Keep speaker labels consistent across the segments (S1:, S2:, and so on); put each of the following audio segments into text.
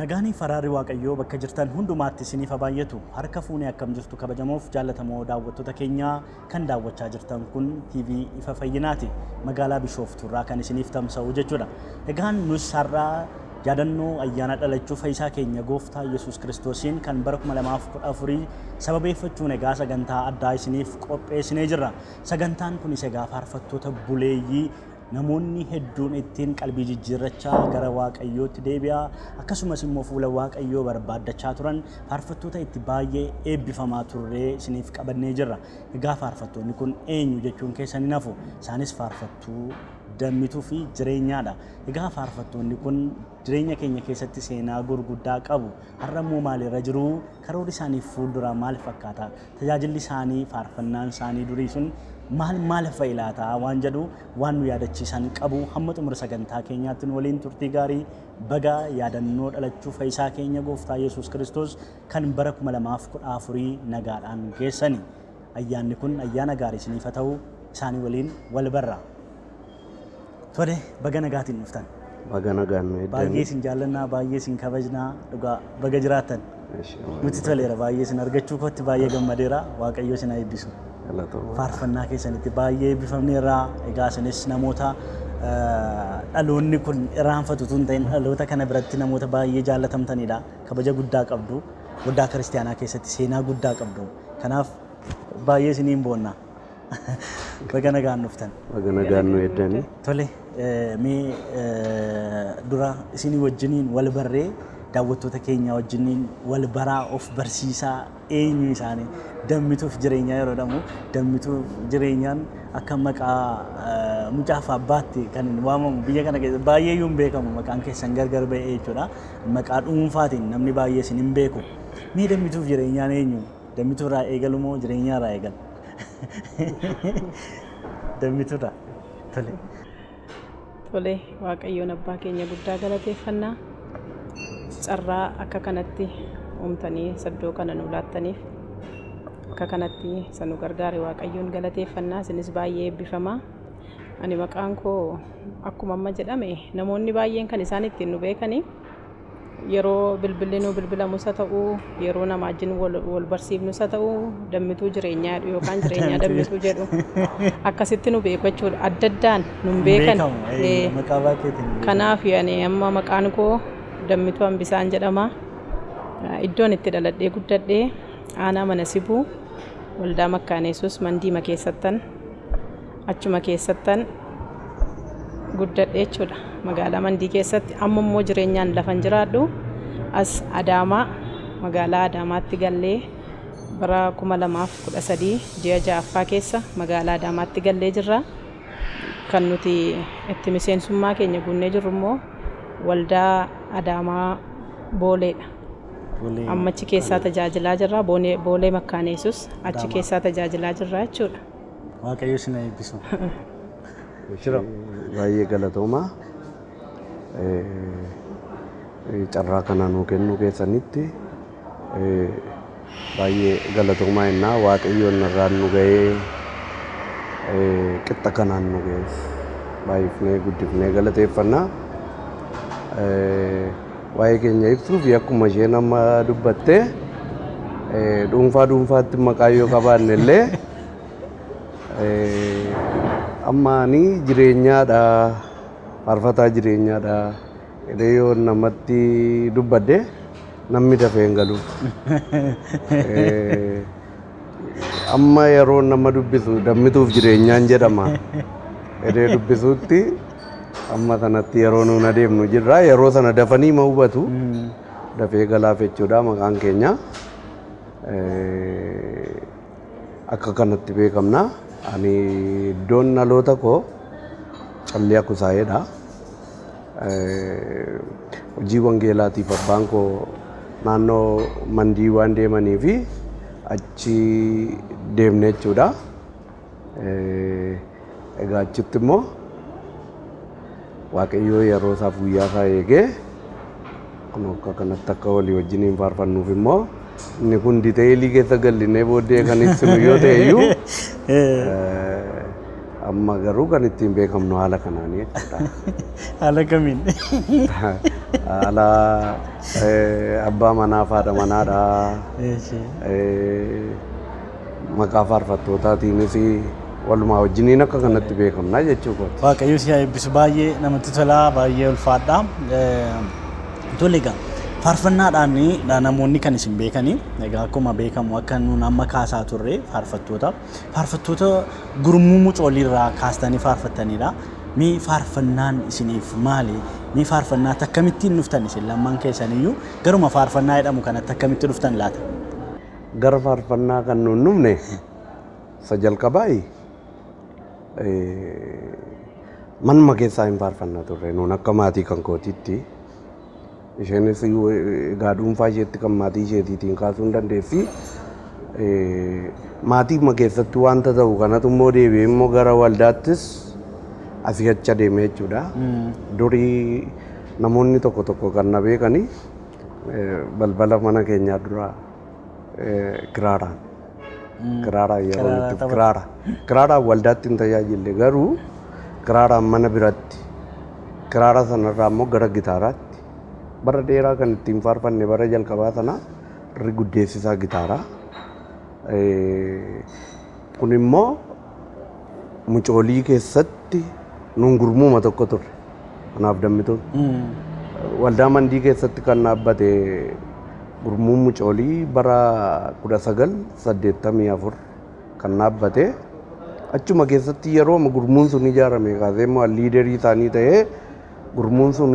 S1: Nagaanii faraarri waaqayyoo bakka jirtan hundumaatti isiniif haa baay'atu. Harka fuunee akkam jirtu kabajamoof jaallatamoo daawwattoota keenyaa kan daawwachaa jirtan kun TV Ifa Fayyinaati. Magaalaa Bishooftuurraa kan isiniif tamsa'u jechuudha. Egaan nus har'aa yaadannoo ayyaana dhalachuu fayyisaa keenya Gooftaa Yesuus Kiristoosiin kan bara 2014 sababeeffachuun egaa sagantaa addaa isiniif qopheessinee jirra. Sagantaan kun egaa faarfattoota buleeyyii namoonni hedduun ittiin qalbii jijjiirrachaa gara waaqayyootti deebi'aa akkasumas immoo fuula waaqayyoo barbaaddachaa turan faarfattoota itti baay'ee eebbifamaa turree isiniif qabannee jirra. Egaa faarfattoonni kun eenyu jechuun keessan hin hafu. Isaanis faarfattuu dammituu fi jireenyaadha. Egaa faarfattoonni kun jireenya keenya keessatti seenaa gurguddaa qabu. Har'a immoo maalirra jiru? Karoora isaanii fuulduraa maal fakkaata? Tajaajilli isaanii, faarfannaan isaanii durii sun maal fa'ilaata waan jedhu waan nu yaadachiisan qabu. Hamma xumura sagantaa keenyaatti nu waliin turtii gaarii. Baga yaadannoo dhalachuu fayyisaa keenya Gooftaa Yesuus Kiristoos kan bara 2014 nagaadhaan geessani. Ayyaanni kun ayyaana gaarii isiniif haa ta'u. Isaanii waliin wal barra. Tole baga nagaatiin dhuftan.
S2: Baga nagaan nu eeddanii.
S1: Baay'ee isin jaallannaa, baay'ee isin kabajnaa. Dhugaa baga jiraattan. Nuti toleera, baay'ee isin argachuu kootti baay'ee gammadeera. Waaqayyo isin haa eebbisu. Faarfannaa keessanitti baay'ee eebbifamneerra. Egaa isinis namoota dhaloonni kun irraanfatu tun ta'in dhaloota kana biratti namoota baay'ee jaallatamtanidha. Kabaja guddaa qabdu. Waldaa kiristaanaa keessatti seenaa guddaa qabdu. Kanaaf baay'ee isiniin boonna. Baga nagaan dhuftan.
S2: Baga nagaan nu eeddanii.
S1: Tole mee dura isinii wajjiniin wal barree daawwattoota keenya wajjiniin wal baraa of barsiisaa eenyu isaanii dammituuf jireenyaa yeroo jedhamu dammituuf jireenyaan akka maqaa mucaaf abbaatti kan waamamu biyya kana keessa baay'ee yoo hin beekamu maqaan keessan gargar ba'ee jechuudha. Maqaa dhuunfaatiin namni baay'ee isin hin beeku. Mee dammituuf jireenyaan eenyu? Dammituurraa eegalu moo jireenyaarraa eegalu? Dammituudha. Tole.
S3: Tole waaqayyoon abbaa keenya guddaa galateeffannaa. Carraa akka kanatti uumtanii saddoo kana nu laattaniif akka kanatti sanu gargaare waaqayyoon galateeffannaa. Isinis baay'ee eebbifamaa. Ani maqaan koo akkuma amma jedhame namoonni baay'een kan isaan ittiin nu beekanii yeroo bilbilli nu bilbilamus haa ta'u yeroo nama wajjin wal barsiifnus haa ta'u dammituu jireenyaa yookaan jireenyaa dammituu jedhu akkasitti nu beeku jechuudha. Adda addaan nu beekan. Kanaaf ani amma maqaan koo dammituu hambisaan jedhama. Iddoon itti dhaladhee guddadhee aanaa mana sibuu waldaa makkaan yesuus mandiima keessattan achuma keessattan guddadhee jechuudha. Magaalaa Mandii keessatti amma immoo jireenyaan lafan jiraadhu as Adaamaa magaalaa Adaamaatti gallee bara 2013 ji'a 6ffaa keessa magaalaa Adaamaatti gallee jirra. Kan nuti itti miseensummaa keenya guunnee jirru immoo waldaa Adaamaa Booleedha. Amma achi keessaa tajaajilaa jirra. Boolee makkaan yesuus achi keessaa tajaajilaa jirra jechuudha.
S1: Waaqayyo isin haa eebbisu.
S2: Baay'ee galatoomaa. Carraa kana nuu kennuu keessanitti baay'ee galatoomaa innaa waaqayyoon irraan nu ga'ee qixxa kanaan nu ga'e baay'ifnee guddifnee galateeffannaa. Waa'ee keenya ibsuuf akkuma isheen amma dubbattee dhuunfaatti maqaa yoo qabaanne illee amma ani jireenyaadha faarfataa jireenyaadha jedhee yoo namatti dubbadde namni dafee hin galu. Amma yeroo nama dubbisu dammituuf jireenyaan jedhama jedhee dubbisuutti amma sanatti yeroo nuun adeemnu jirra. Yeroo sana dafanii ma hubatu dafee galaaf jechuudha maqaan keenya. Akka kanatti beekamna. Ani iddoon dhaloota koo Callee Kusaayedha. Hojii wangeelaatiif abbaan koo naannoo Mandii waan deemanii fi achi deemne jechuudha. Egaa achitti immoo waaqayyoo yeroo isaaf guyyaa isaa eegee kun akka kanatti akka walii wajjiniin faarfannuuf immoo inni kun diteelii keessa gallinee booddee kan ibsinu yoo ta'e iyyuu amma garuu kan ittiin beekamnu haala kanaanii jechuudha.
S1: Haala kamiin?
S2: Ala abbaa manaa faadha manaadha. Maqaa faarfattootaatiinis walumaa wajjiniin akka kanatti beekamna jechuudha.
S1: Waaqayyo si haa eebbisu baay'ee namatti tola baay'ee ulfaadha. Tole egaa faarfannaadhaan namoonni kan isin beekanii egaa akkuma beekamu akka nuun amma kaasaa turre faarfattoota gurmuu mucooliirraa kaastanii faarfattanidha. Mee faarfannaan isiniif maali? Mee faarfannaa akkamittiin dhuftan isin lammaan keessaniyyuu garuma faarfannaa jedhamu kanatti akkamitti dhuftan laata?
S2: Gara faarfannaa kan nuun dhufne isa jalqabaa manuma keessaa hin faarfannaa turre nuun akka maatii kan kootiitti. Isheenis egaa dhuunfaa isheetti kan maatii isheetiitiin kaasuu hin dandeessi. Maatiima keessatti wanta ta'u kanatu immoo deebi'ee immoo gara waldaattis asii achi adeemee jechuudha. Durii namoonni tokko tokko kan na beekanii balbala mana keenyaa dura kiraaraan. Kiraaraan yeroo itti kiraaraan waldaatti hin tajaajille garuu kiraaraan mana biratti kiraara sanarraa immoo gara gitaaraatti. Bara dheeraa kan ittiin faarfanne bara jalqabaa sana irri guddeessisaa gitaaraa. Kun immoo mucoolii keessatti nuun gurmuuma tokko turre. Kanaaf dammituun. Waldaa mandii keessatti kan dhaabbate gurmuun mucoolii bara 1984 kan dhaabbate. Achuma keessatti yeroo gurmuun sun ijaarame kaasee immoo liiderii isaanii ta'ee gurmuun sun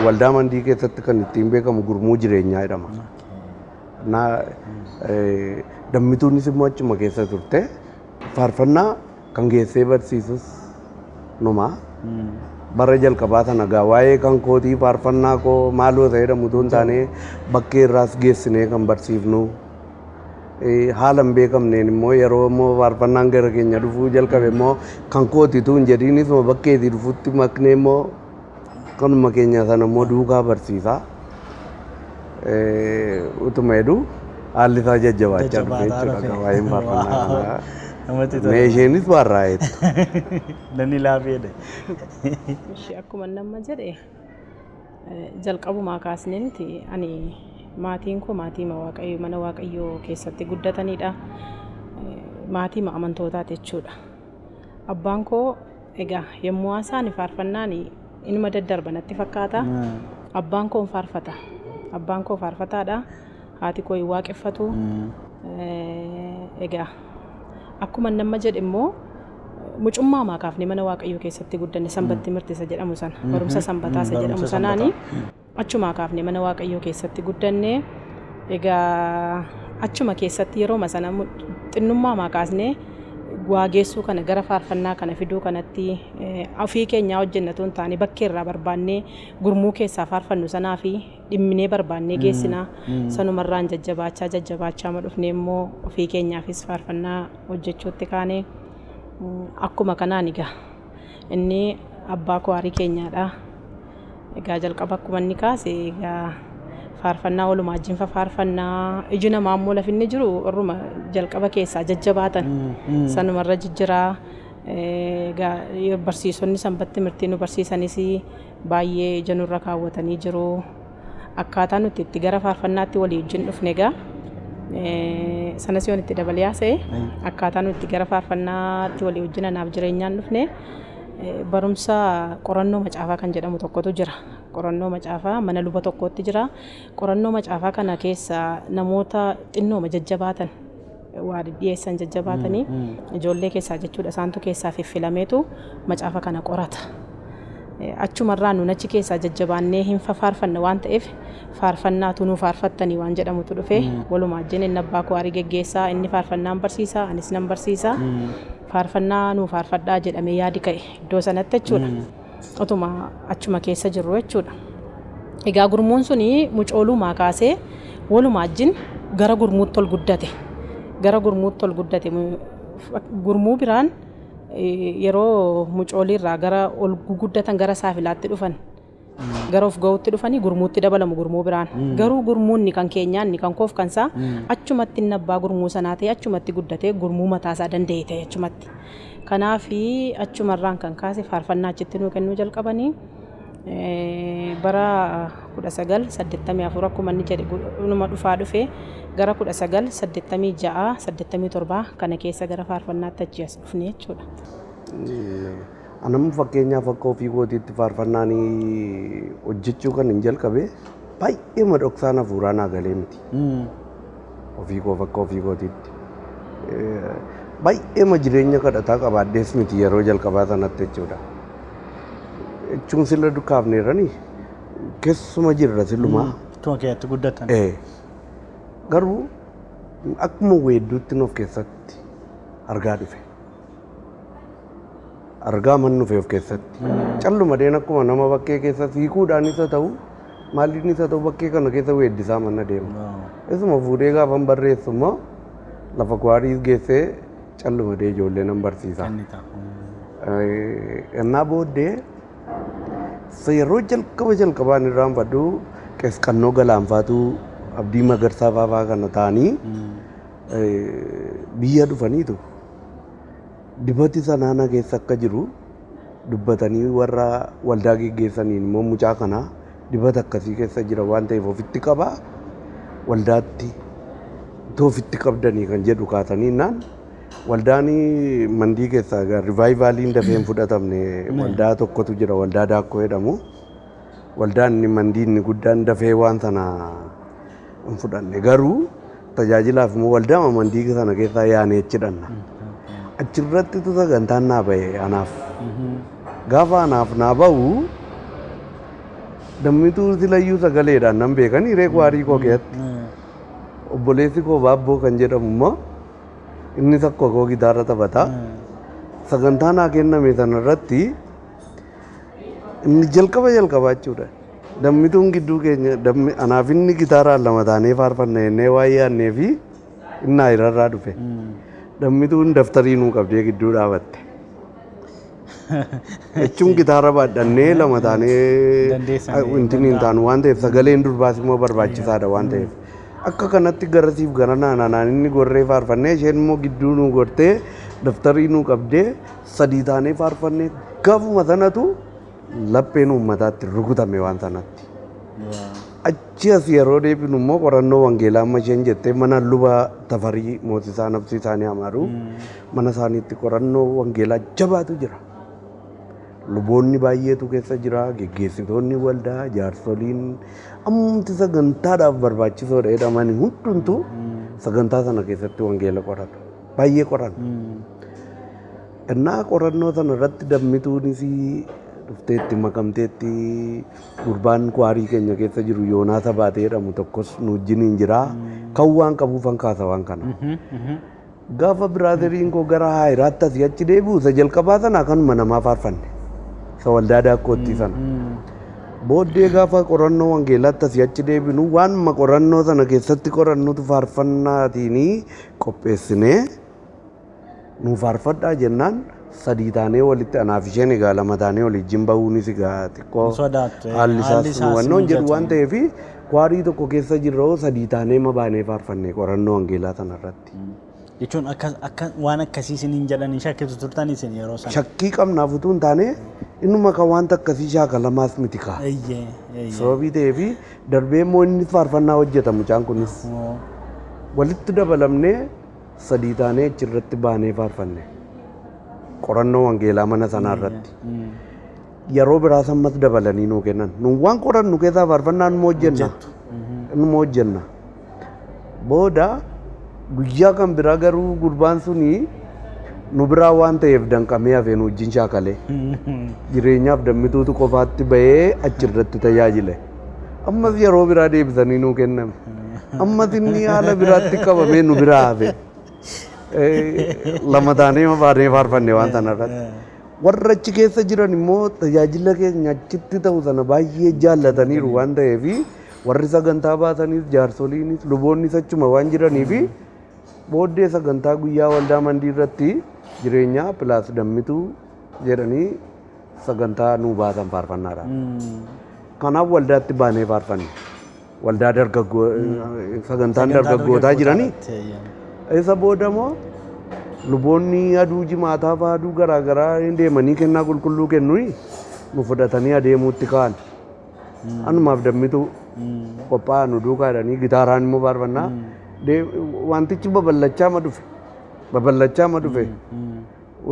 S2: waldaa mandii keessatti kan ittiin beekamu gurmuu jireenyaa jedhama. Dammituunis immoo achuma keessa turte faarfannaa kan geessee barsiisus numa. Bara jalqabaa sana gaa waa'ee kan kootii faarfannaa koo maaloo ta'e jedhamu osoo hin taane bakkee irraas geessinee kan barsiifnu. Haala hin beekamneen immoo yeroo immoo faarfannaan gara keenya dhufuu jalqabe immoo kan kootiitu hin jedhiinis bakkeetii dhufutti maknee immoo kanuma keenya sana immoo duukaa barsiisaa. Utuma jedhu haalli isaa jajjabaachaa dhufe jechuudha waa'een faarfannaa kanaa. Meeshaanis warraa jettu.
S1: Namni laafeedha.
S3: Akkuma nama jedhe jalqabumaa kaasneeti ani maatiin koo maatii mana waaqayyoo keessatti guddatanidha. Maatii amantootaati jechuudha. Abbaan koo egaa yommuu isaan faarfannaan inuma daddarba natti fakkaata. Abbaan koo faarfata. Abbaan koo faarfataadha. Haati koo waaqeffatu. Egaa akkuma nama jedhe immoo mucummaa maakaafne mana waaqayyoo keessatti guddanne sanbatti mirtisa jedhamu sana barumsa sanbataa isa jedhamu sanaani achuma kaafne mana waaqayyoo keessatti guddanne. Egaa achuma keessatti yeroo masana xinnummaa maakaasne waageessuu kana gara faarfannaa kana fiduu kanatti ofii keenyaa hojjennatu hin taane bakkee irraa barbaannee gurmuu keessaa faarfannu sanaa fi dhimminee barbaannee geessinaa sanumarraan jajjabaachaa ma dhufne immoo ofii keenyaafis faarfannaa hojjechuutti kaane. Akkuma kanaan egaa inni abbaa koo aarii keenyaadha. Egaa jalqaba akkuma inni kaase egaa faarfannaa walumaa jinfa faarfannaa iji namaa immoo lafinni jiru irruma jalqaba keessaa jajjabaatan sanumarra jijjiraa. Egaa barsiisonni sanbatti mirtii nu barsiisanis baay'ee ija nurra kaawwatanii jiru. Akkaataa nuti itti gara faarfannaatti walii wajjin dhufne egaa sanas yoon itti dabalee haasa'e akkaataa nuti gara faarfannaatti walii wajjin anaaf jireenyaan dhufne barumsa qorannoo macaafaa kan jedhamu tokkotu jira. Qorannoo macaafaa mana luba tokkotti jira. Qorannoo macaafaa kana keessa namoota xinnooma jajjabaatan waa dhiyeessan jajjabaatanii ijoollee keessaa jechuudha isaantu keessaa fiffilameetu macaafa kana qorata. Achumarraa nuun achi keessaa jajjabaannee hin faarfanna waan ta'eef faarfannaatu nu faarfattanii waan jedhamutu dhufe walumaa wajjin inni abbaa koo aarii geggeessaa inni faarfannaan barsiisaa anis nan barsiisaa. Faarfannaa nu faarfadhaa jedhamee yaadi ka'e iddoo sanatti jechuudha. Otuma achuma keessa jirru jechuudha. Egaa gurmuun suni mucoolumaa kaasee walumaa wajjin gara gurmuutti ol guddate. Gara gurmuutti ol guddate gurmuu biraan yeroo mucooliirraa gara ol guddatan gara saafilaatti dhufan gara of ga'utti dhufanii gurmuutti dabalamu gurmuu biraan garuu gurmuunni kan keenyaa inni kan koof kansaa achumatti nabbaa gurmuu sanaa ta'e achumatti guddatee gurmuu mataasaa danda'e ta'e achumatti. Kanaaf achumarraan kan kaase faarfannaa achitti nuu kennuu jalqabanii bara 1984 akkuma inni jedhe numa dhufaa dhufe gara 1986 87 kana keessa gara faarfannaatti achi as dhufne jechuudha.
S2: Anam fakkeenyaaf akka ofii kootiitti faarfannaan hojjechuu kan hin jalqabe baay'ee madhoksaan hafuuraa naa galee miti. Ofii koof akka ofii kootiitti. Baay'ee jireenya kadhataa qabaaddees miti yeroo jalqabaa sanatti jechuudha. Jechuun sila dukkaafneeranii keessuma jirra silumaa.
S1: Tuma keetti guddatan.
S2: Garuu akkuma weedduutti of keessatti argaa dhufe. Argaa man dhufe of keessatti. Calluma deen akkuma nama bakkee keessatti hiikuudhaan isa ta'u maaliin isa ta'u bakkee kana keessa weeddisaa manna deema. Isuma fuudhee gaafan barreessu immoo lafa kwaarii geessee calluma dee ijoollee nan barsiisa. Ennaa booddee yeroo jalqabaan irraan fadhu qeesqannoo galaanfaatu abdii magarsaa faafaa kana ta'anii biyya dhufaniitu dibati sanaana keessa akka jiru dubbatanii warra waldaa geggeessaniin immoo mucaa kanaa dibata akkasii keessa jira waan ta'eef ofitti qabaa waldaatti itoo ofitti qabdanii kan jedhu kaasanii naan waldaan mandii keessaa rivaayivaaliin dafee hin fudhatamne waldaa tokkotu jira waldaa daakkoo jedhamu waldaan mandii inni guddaan dafee waan sana hin fudhanne garuu tajaajilaaf immoo waldaa mandii sana keessaa yaanee jedhanna. Achirratti sagantaan naa bahe anaaf gaafa anaaf naa bahu dammituu silayyuu sagaleedhaan nan beekan hiree kwaarii koo keessatti obboleessi koo baabboo kan jedhamu immoo inni tokko koo gitaara taphata sagantaa naa kenname sanarratti inni jalqaba jechuudha. Dammituun gidduu keenya anaaf inni gitaaraan lama taanee faarfanna jennee waa'ee yaannee fi innaa irrarraa dhufe. Dammituun daftarii nuu qabdee gidduu dhaabatte. Jechuun gitaara baadhannee lama taanee wanti hin taanu waan ta'eef sagaleen durbaas immoo barbaachisaadha waan ta'eef. Akka kanatti garasiif gara naanaan inni gorree faarfannee isheen immoo gidduu nuu gortee daftarii nuu qabdee sadii taanee faarfannee gaafuma sanatu lapheen uummataatti rukutame waan sanatti. Achi as yeroo deebinu immoo qorannoo wangeelaa amma isheen jettee mana luba Tafarii Moosisaa Nabsii isaanii amaaru mana isaaniitti qorannoo wangeelaa jabaatu jira. Luboonni baay'eetu keessa jira, geggeessitoonni waldaa, jaarsoliin ammumti sagantaadhaaf barbaachisoodha jedhamanii hundumtuu sagantaa sana keessatti wangeela qoratu. Baay'ee qoratu. Innaa qorannoo sana irratti dammituunis dhufteetti makamteetti gurbaan kwaarii keenya keessa jiru Yoonaasa baatee jedhamu tokkos nu wajjiniin jira. Kan waan qabuufan kaasa waan kana. Gaafa biraaderiin koo gara haayiraatti asii achi deebi'u isa jalqabaa sana kanuma namaa faarfanne. Isa waldaa daakkootti sana. Booddee gaafa qorannoo wangeelaatti asii achi deebinu waanuma qorannoo sana keessatti qorannutu faarfannaatiin qopheessinee nu faarfadhaa jennaan sadii taanee walitti anaaf isheen egaa lama taanee waliin bahuunis egaa xiqqoo haalli isaas wannoon jedhu waan ta'eef kwaarii tokko keessa jirra sadii taanee mabaanee faarfanne qorannoo wangeelaa sanarratti.
S1: Jechuun akka waan akkasii isiniin jedhanii shakkitu turtan isin yeroo sana.
S2: Shakkii qabnaaf utuu hin taane innuma kan wanta akkasii shaakalamaas miti kaa. Sababii ta'eef darbee immoo inni faarfannaa hojjeta mucaan kunis. Walitti dabalamnee sadii taanee achirratti baanee faarfanne. Qorannoo wangeelaa mana sanarratti. Yeroo biraas ammas dabalanii nuu kennan. Nu waan qorannu keessaa faarfannaa numa hojjenna. Numa hojjenna. Booda guyyaa kan biraa garuu gurbaan suni nu biraa waan ta'eef danqamee hafee nu wajjin shaakalee. Jireenyaaf dammituutu qofaatti bahee achirratti tajaajile. Ammas yeroo biraa deebisanii nuu kenname. Ammas inni haala biraatti qabamee nu biraa hafe. Lama taanee mabaanee faarfanne waan sanarratti. Warra achi keessa jiran immoo tajaajila keenya achitti ta'u sana baay'ee jaallataniiru waan ta'eef warri sagantaa baasaniis jaarsoliinis luboonnis achuma waan jiraniif booddee sagantaa guyyaa waldaa mandii irratti jireenya pilaas dammituu jedhanii sagantaa nuu baasan faarfannaadha. Kanaaf waldaatti baanee faarfanne. Waldaa sagantaan dargaggootaa jiranii. Isa booda immoo luboonni aduu jimaataa fi aduu garaagaraa deemanii kennaa qulqulluu kennuuni nu fudhatanii adeemuutti ka'an. Anumaaf dammitu qophaa'aa nu duukaa jedhanii gitaaraan immoo faarfannaa wantichi babal'achaa ma dhufe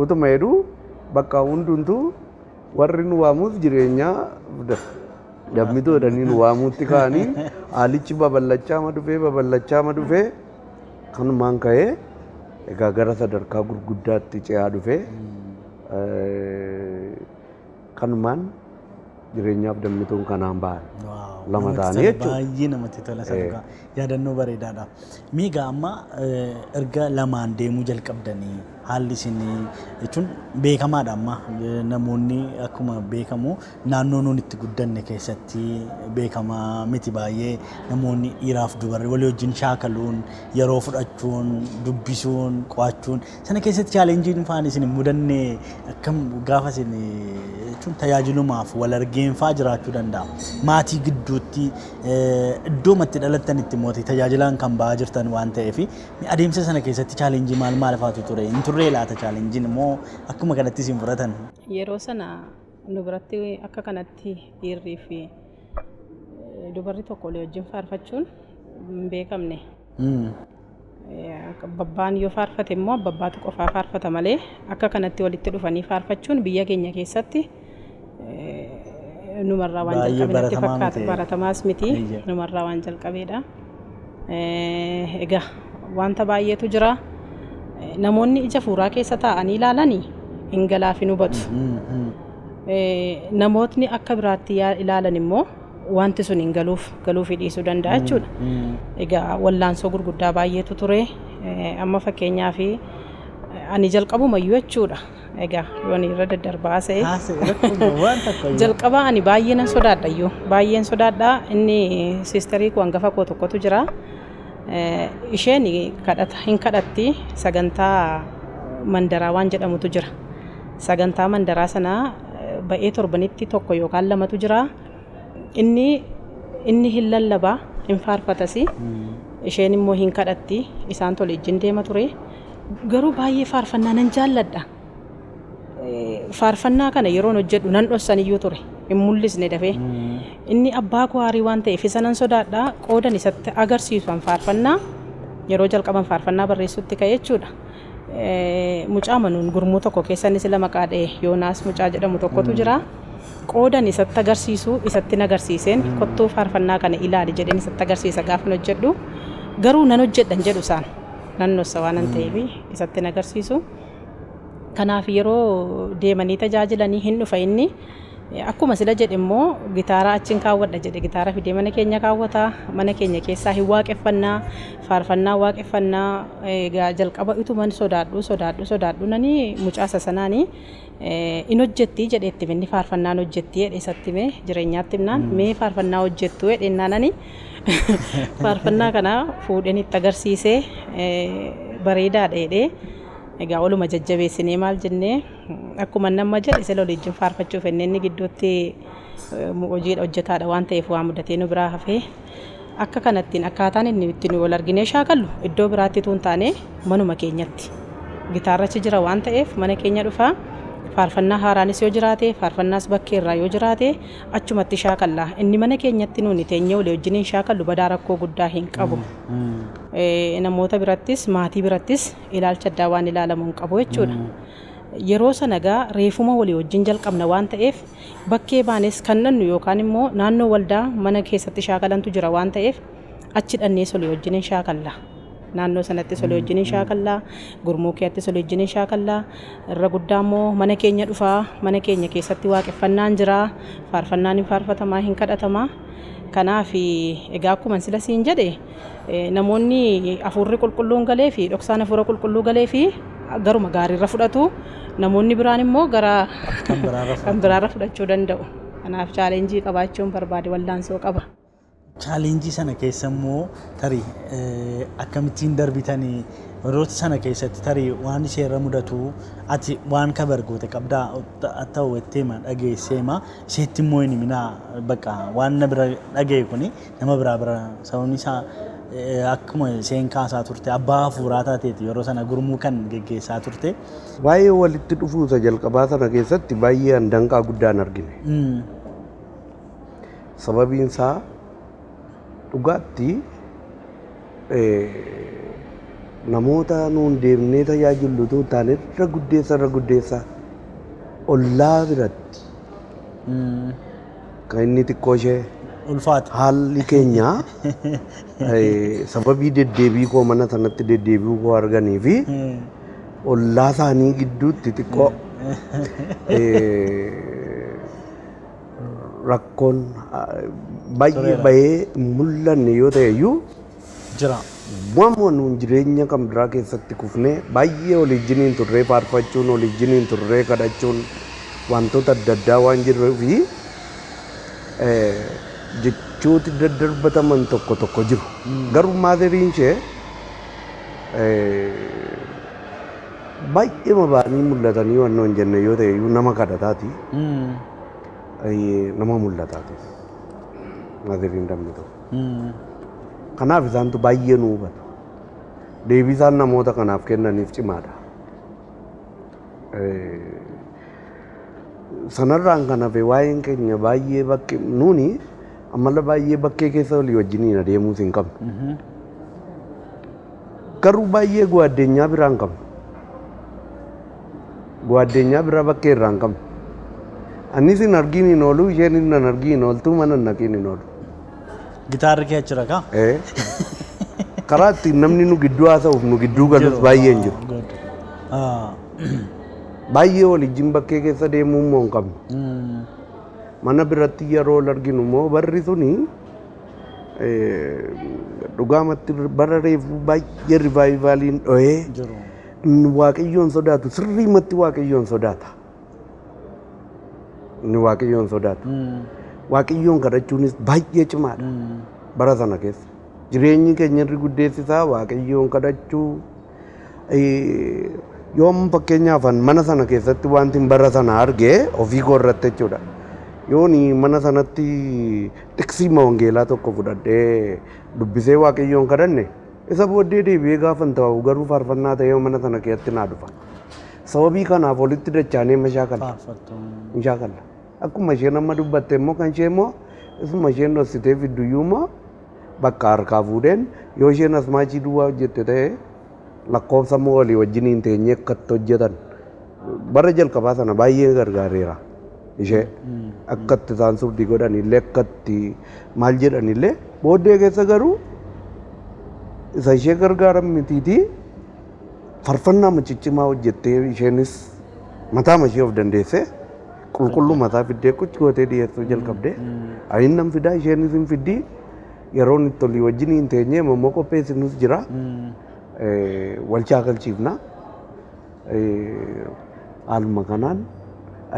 S2: utuma jedhu bakka hundumtuu warri nu waamuuf jireenyaa dammitu jedhanii nu waamuutti ka'anii haalichi babal'achaa ma dhufe kanumaan ka'ee egaa gara sadarkaa gurguddaatti ce'aa dhufe kanumaan jireenyaaf dammituun kanaan ba'an lama ta'anii jechuudha.
S1: Baay'ee namatti tola sadarkaa yaadannoo bareedaadha. Miigaa amma erga lamaan deemuu jalqabdanii haalli isin jechuun beekamaadha amma namoonni akkuma beekamu naannoo nuun itti guddanne keessatti beekamaa miti baay'ee namoonni dhiiraaf dubarri walii wajjin shaakaluun yeroo fudhachuun dubbisuun qo'achuun sana keessatti chaalenjiin faan isin mudanne akkam gaafa isin jechuun tajaajilumaaf wal argeen faa jiraachuu danda'a. Maatii gidduutti iddoo matti dhalattanitti mootii tajaajilaan kan ba'aa jirtan waan ta'eef adeemsa sana keessatti chaalenjii maal faatu ture? Turree laata chaalenjiin immoo akkuma kanatti isin fudhatan?
S3: Yeroo sana nu biratti akka kanatti dhiirrii fi dubarri tokko walii wajjin faarfachuun hin beekamne. Babbaan yoo faarfate immoo babbaatu qofaa faarfata malee akka kanatti walitti dhufanii faarfachuun biyya keenya keessatti numarraa waan jalqabeetti fakkaata. Baratamaas miti numarraa waan jalqabeedha. Egaa wanta baay'eetu jira. Namoonni ija fuuraa keessa taa'anii ilaalanii hin galaaf hin hubatu. Namootni akka biraatti ilaalan immoo wanti sun hin galuuf dhiisuu danda'a jechuudha. Egaa wallaansoo gurguddaa baay'eetu ture. Amma fakkeenyaaf ani jalqabumayyuu jechuudha. Egaa yoon irra daddarbaa ta'e jalqabaa ani baay'ee nan sodaadhayyuu baay'een sodaadhaa. Inni siistarii koo hangafa koo tokkotu jira. Isheen hin kadhatti sagantaa mandaraa waan jedhamutu jira. Sagantaa mandaraa sanaa ba'ee torbanitti tokko yookaan lamatu jira. Inni hin lallabaa hin faarfatasi. Isheen immoo hin kadhatti. Isaan tole ijjiin deema ture. Garuu baay'ee faarfannaa nan jaalladha. Faarfannaa kana yeroon hojjedhu nan dhossaniyyuu ture. Hin mul'isne dafee. Inni abbaa koo aarii waan ta'eef isa nan sodaadha. Qoodan isatti agarsiisan faarfannaa yeroo jalqaban faarfannaa barreessutti ka'e jechuudha. Mucaa manuun gurmuu tokko keessa inni sila maqaa dha'e Yoonaas mucaa jedhamu tokkotu jira. Qoodan isatti agarsiisu isatti nagarsiiseen kottuu faarfannaa kana ilaali jedheen isatti agarsiisa gaafa hojjedhu. Garuu nan hojjedhan jedhu isaan nan dhossa waan ta'eef isatti nagarsiisu. Kanaaf yeroo deemanii tajaajilanii hin dhufa inni akkuma sila jedhe immoo gitaara achiin kaawwadha jedhe gitaara fidee mana keenya kaawwata. Mana keenya keessaa hin waaqeffannaa faarfannaa waaqeffannaa. Egaa jalqaba ituman sodaadhu nani mucaasa sanaanii in hojjetti jedheetti inni faarfannaan hojjetti jedhe isatti mee jireenyaatti himnaan mee faarfannaa hojjettu jedheennaanani faarfannaa kana fuudheen itti agarsiisee bareedaadha jedhee. Egaa waluma jajjabeessinee maal jennee akkuma nama jedhe isa waliin faarfachuuf inni gidduutti hojiidha hojjetaadha waan ta'eef waa mudatee nu biraa hafee akka kanattiin akkaataan inni ittiin wal arginee shaakallu iddoo biraatti tuun taane manuma keenyatti gitaarrachi jira waan ta'eef mana keenya dhufaa faarfannaa haaraanis yoo jiraate faarfannaas bakkeerraa yoo jiraate achumatti shaakallaa. Inni mana keenyatti nuuni teenyee walii wajjin shaakallu badaa rakkoo guddaa hin qabu. Namoota birattis maatii birattis ilaalcha addaa waan ilaalamu hin qabu jechuudha. Yeroo sanagaa reefuma walii wajjin jalqabna waan ta'eef bakkee baanes kan nannu yookaan immoo naannoo waldaa mana keessatti shaakalantu jira waan ta'eef achi dhannees walii wajjin shaakallaa. Naannoo sanatti walii wajjin shaakallaa. Gurmuu keetti walii wajjin shaakallaa. Irra guddaa immoo mana keenya dhufaa mana keenya keessatti waaqeffannaan jira. Faarfannaan hin faarfatamaa hin kadhatamaa. Kanaaf egaa akkuma sila siin jedhe namoonni hafuurri qulqulluun galee fi dhoksaan hafuura qulqulluu galee fi garuma gaariirra fudhatu. Namoonni biraan immoo gara kan biraarra fudhachuu danda'u. Kanaaf chaalenjii qabaachuun barbaade wallaansoo qaba.
S1: Chaalenjii sana keessa immoo tarii akkamittiin darbitanii Rooti sana keessatti tarii waan isheerra mudatu ati waan kabar goote qabdaa ta'u itteema dhageesseema isheetti immoo hin himinaa bakka waan na bira dhagee kuni nama biraa bira sababni isaa akkuma isheen kaasaa turte abbaa hafuuraa taateeti yeroo sana gurmuu kan geggeessaa turte.
S2: Baay'ee walitti dhufuusa jalqabaa sana keessatti baay'ee danqaa guddaan argine. Sababiin isaa dhugaatti namoota nuun deemnee tajaajillu utuu hin taane irra guddeessa ollaa biratti kan inni xiqqoo ishee
S1: ulfaata.
S2: haalli keenya sababii deddeebii koo mana sanatti deddeebi'uu koo arganii fi ollaa isaanii gidduutti xiqqoo rakkoon baay'ee bahee mul'anne yoo ta'e iyyuu
S1: jira.
S2: Waan nuun jireenya kan biraa keessatti kufnee baay'ee waliin turree faarfachuun waliin turree kadhachuun wantoota adda addaa waan jirruu fi jechooti daddarbataman tokko jiru. Garuu maaderiin ishee baay'ee mabaanii mul'atanii waan hin jenne yoo ta'e nama kadhataati. Nama mul'ataati. Maaderiin dammi tokko. Kanaaf isaantu baay'ee nu hubatu. Deebii isaan namoota kanaaf kennaniif cimaadha. Sanarraan kan hafe waa'een keenya baay'ee bakkee nuuni ammallee baay'ee bakkee keessa walii wajjiniin adeemuus hin qabnu. Garuu baay'ee gwaddeenyaa biraa hin qabnu. Gwaddeenyaa biraa bakkee irraa hin qabnu. Anis hin argiin hin oolu isheen hin argiin hin ooltu mana hin naqiin hin oolu.
S1: Gitaarri kee achira kaa?
S2: Karaa ittiin namni nu gidduu haasa'uuf nu gidduu galus baay'ee hin jiru. Baay'ee waliin bakkee keessa deemuu immoo hin qabnu. Mana biratti yeroo arginu immoo barri suni dhugaamatti bara reefuu baay'ee rivaayivaaliin dhohee waaqayyoon sodaatu sirriimatti waaqayyoon sodaata. Inni waaqayyoon sodaatu. Waaqayyoon kadhachuunis baay'ee cimaadha bara sana keessa. Jireenyi keenya irri guddeessisaa waaqayyoon kadhachuu yoom fakkeenyaaf mana sana keessatti wanti bara sana argee ofii koo irratti jechuudha. Yoon mana sanatti tiksiima wangeelaa tokko fudhadhee dubbisee waaqayyoon kadhanne isa booddee deebi'ee gaafa hin ta'u garuu faarfannaa ta'ee mana sana keessatti naa dhufa. Sababii kanaaf walitti dachaanee mashaakalla. Akkuma isheen amma dubbatte immoo kan ishee immoo isuma isheen dhoksitee fidduyyuu immoo bakka harkaa fuudheen yoo isheen asmaachii duwwaa hojjette ta'e lakkoofsa immoo walii wajjiniin teenyee akkatti hojjetan bara jalqabaa sana baay'ee gargaareera ishee akkatti isaan surdii godhanillee akkatti maal jedhanillee booddee keessa garuu isa ishee gargaaran mitiitii faarfannaa muciccimaa hojjettee isheenis mataa ishee of dandeessee qulqulluu mataa fiddee kuchi gootee dhiyeessuu jalqabdee ayin nam fidaa isheenis hin fiddii yeroon itti olii wajjin hin teenyee immoo qopheessinus jira wal shaakalchiifna haaluma kanaan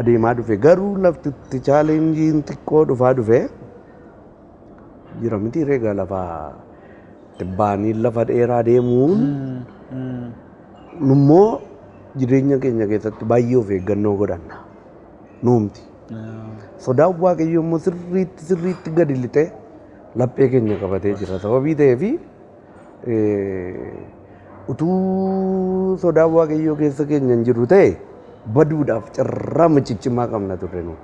S2: adeemaa dhufe garuu laftitti chaalenjiin xiqqoo dhufaa dhufe jira miti reegaa lafaa baanii lafa dheeraa deemuun nummoo jireenya keenya keessatti baay'ee of eeggannoo godhanna. Nuumti. Sodaan waaqayyoo immoo sirriitti gadi lixee laphee keenya qabatee jira. Sababii ta'eef utuu sodaan waaqayyoo keessa keenya hin jiru ta'e baduudhaaf carraa muciccimaa qabna turre nu.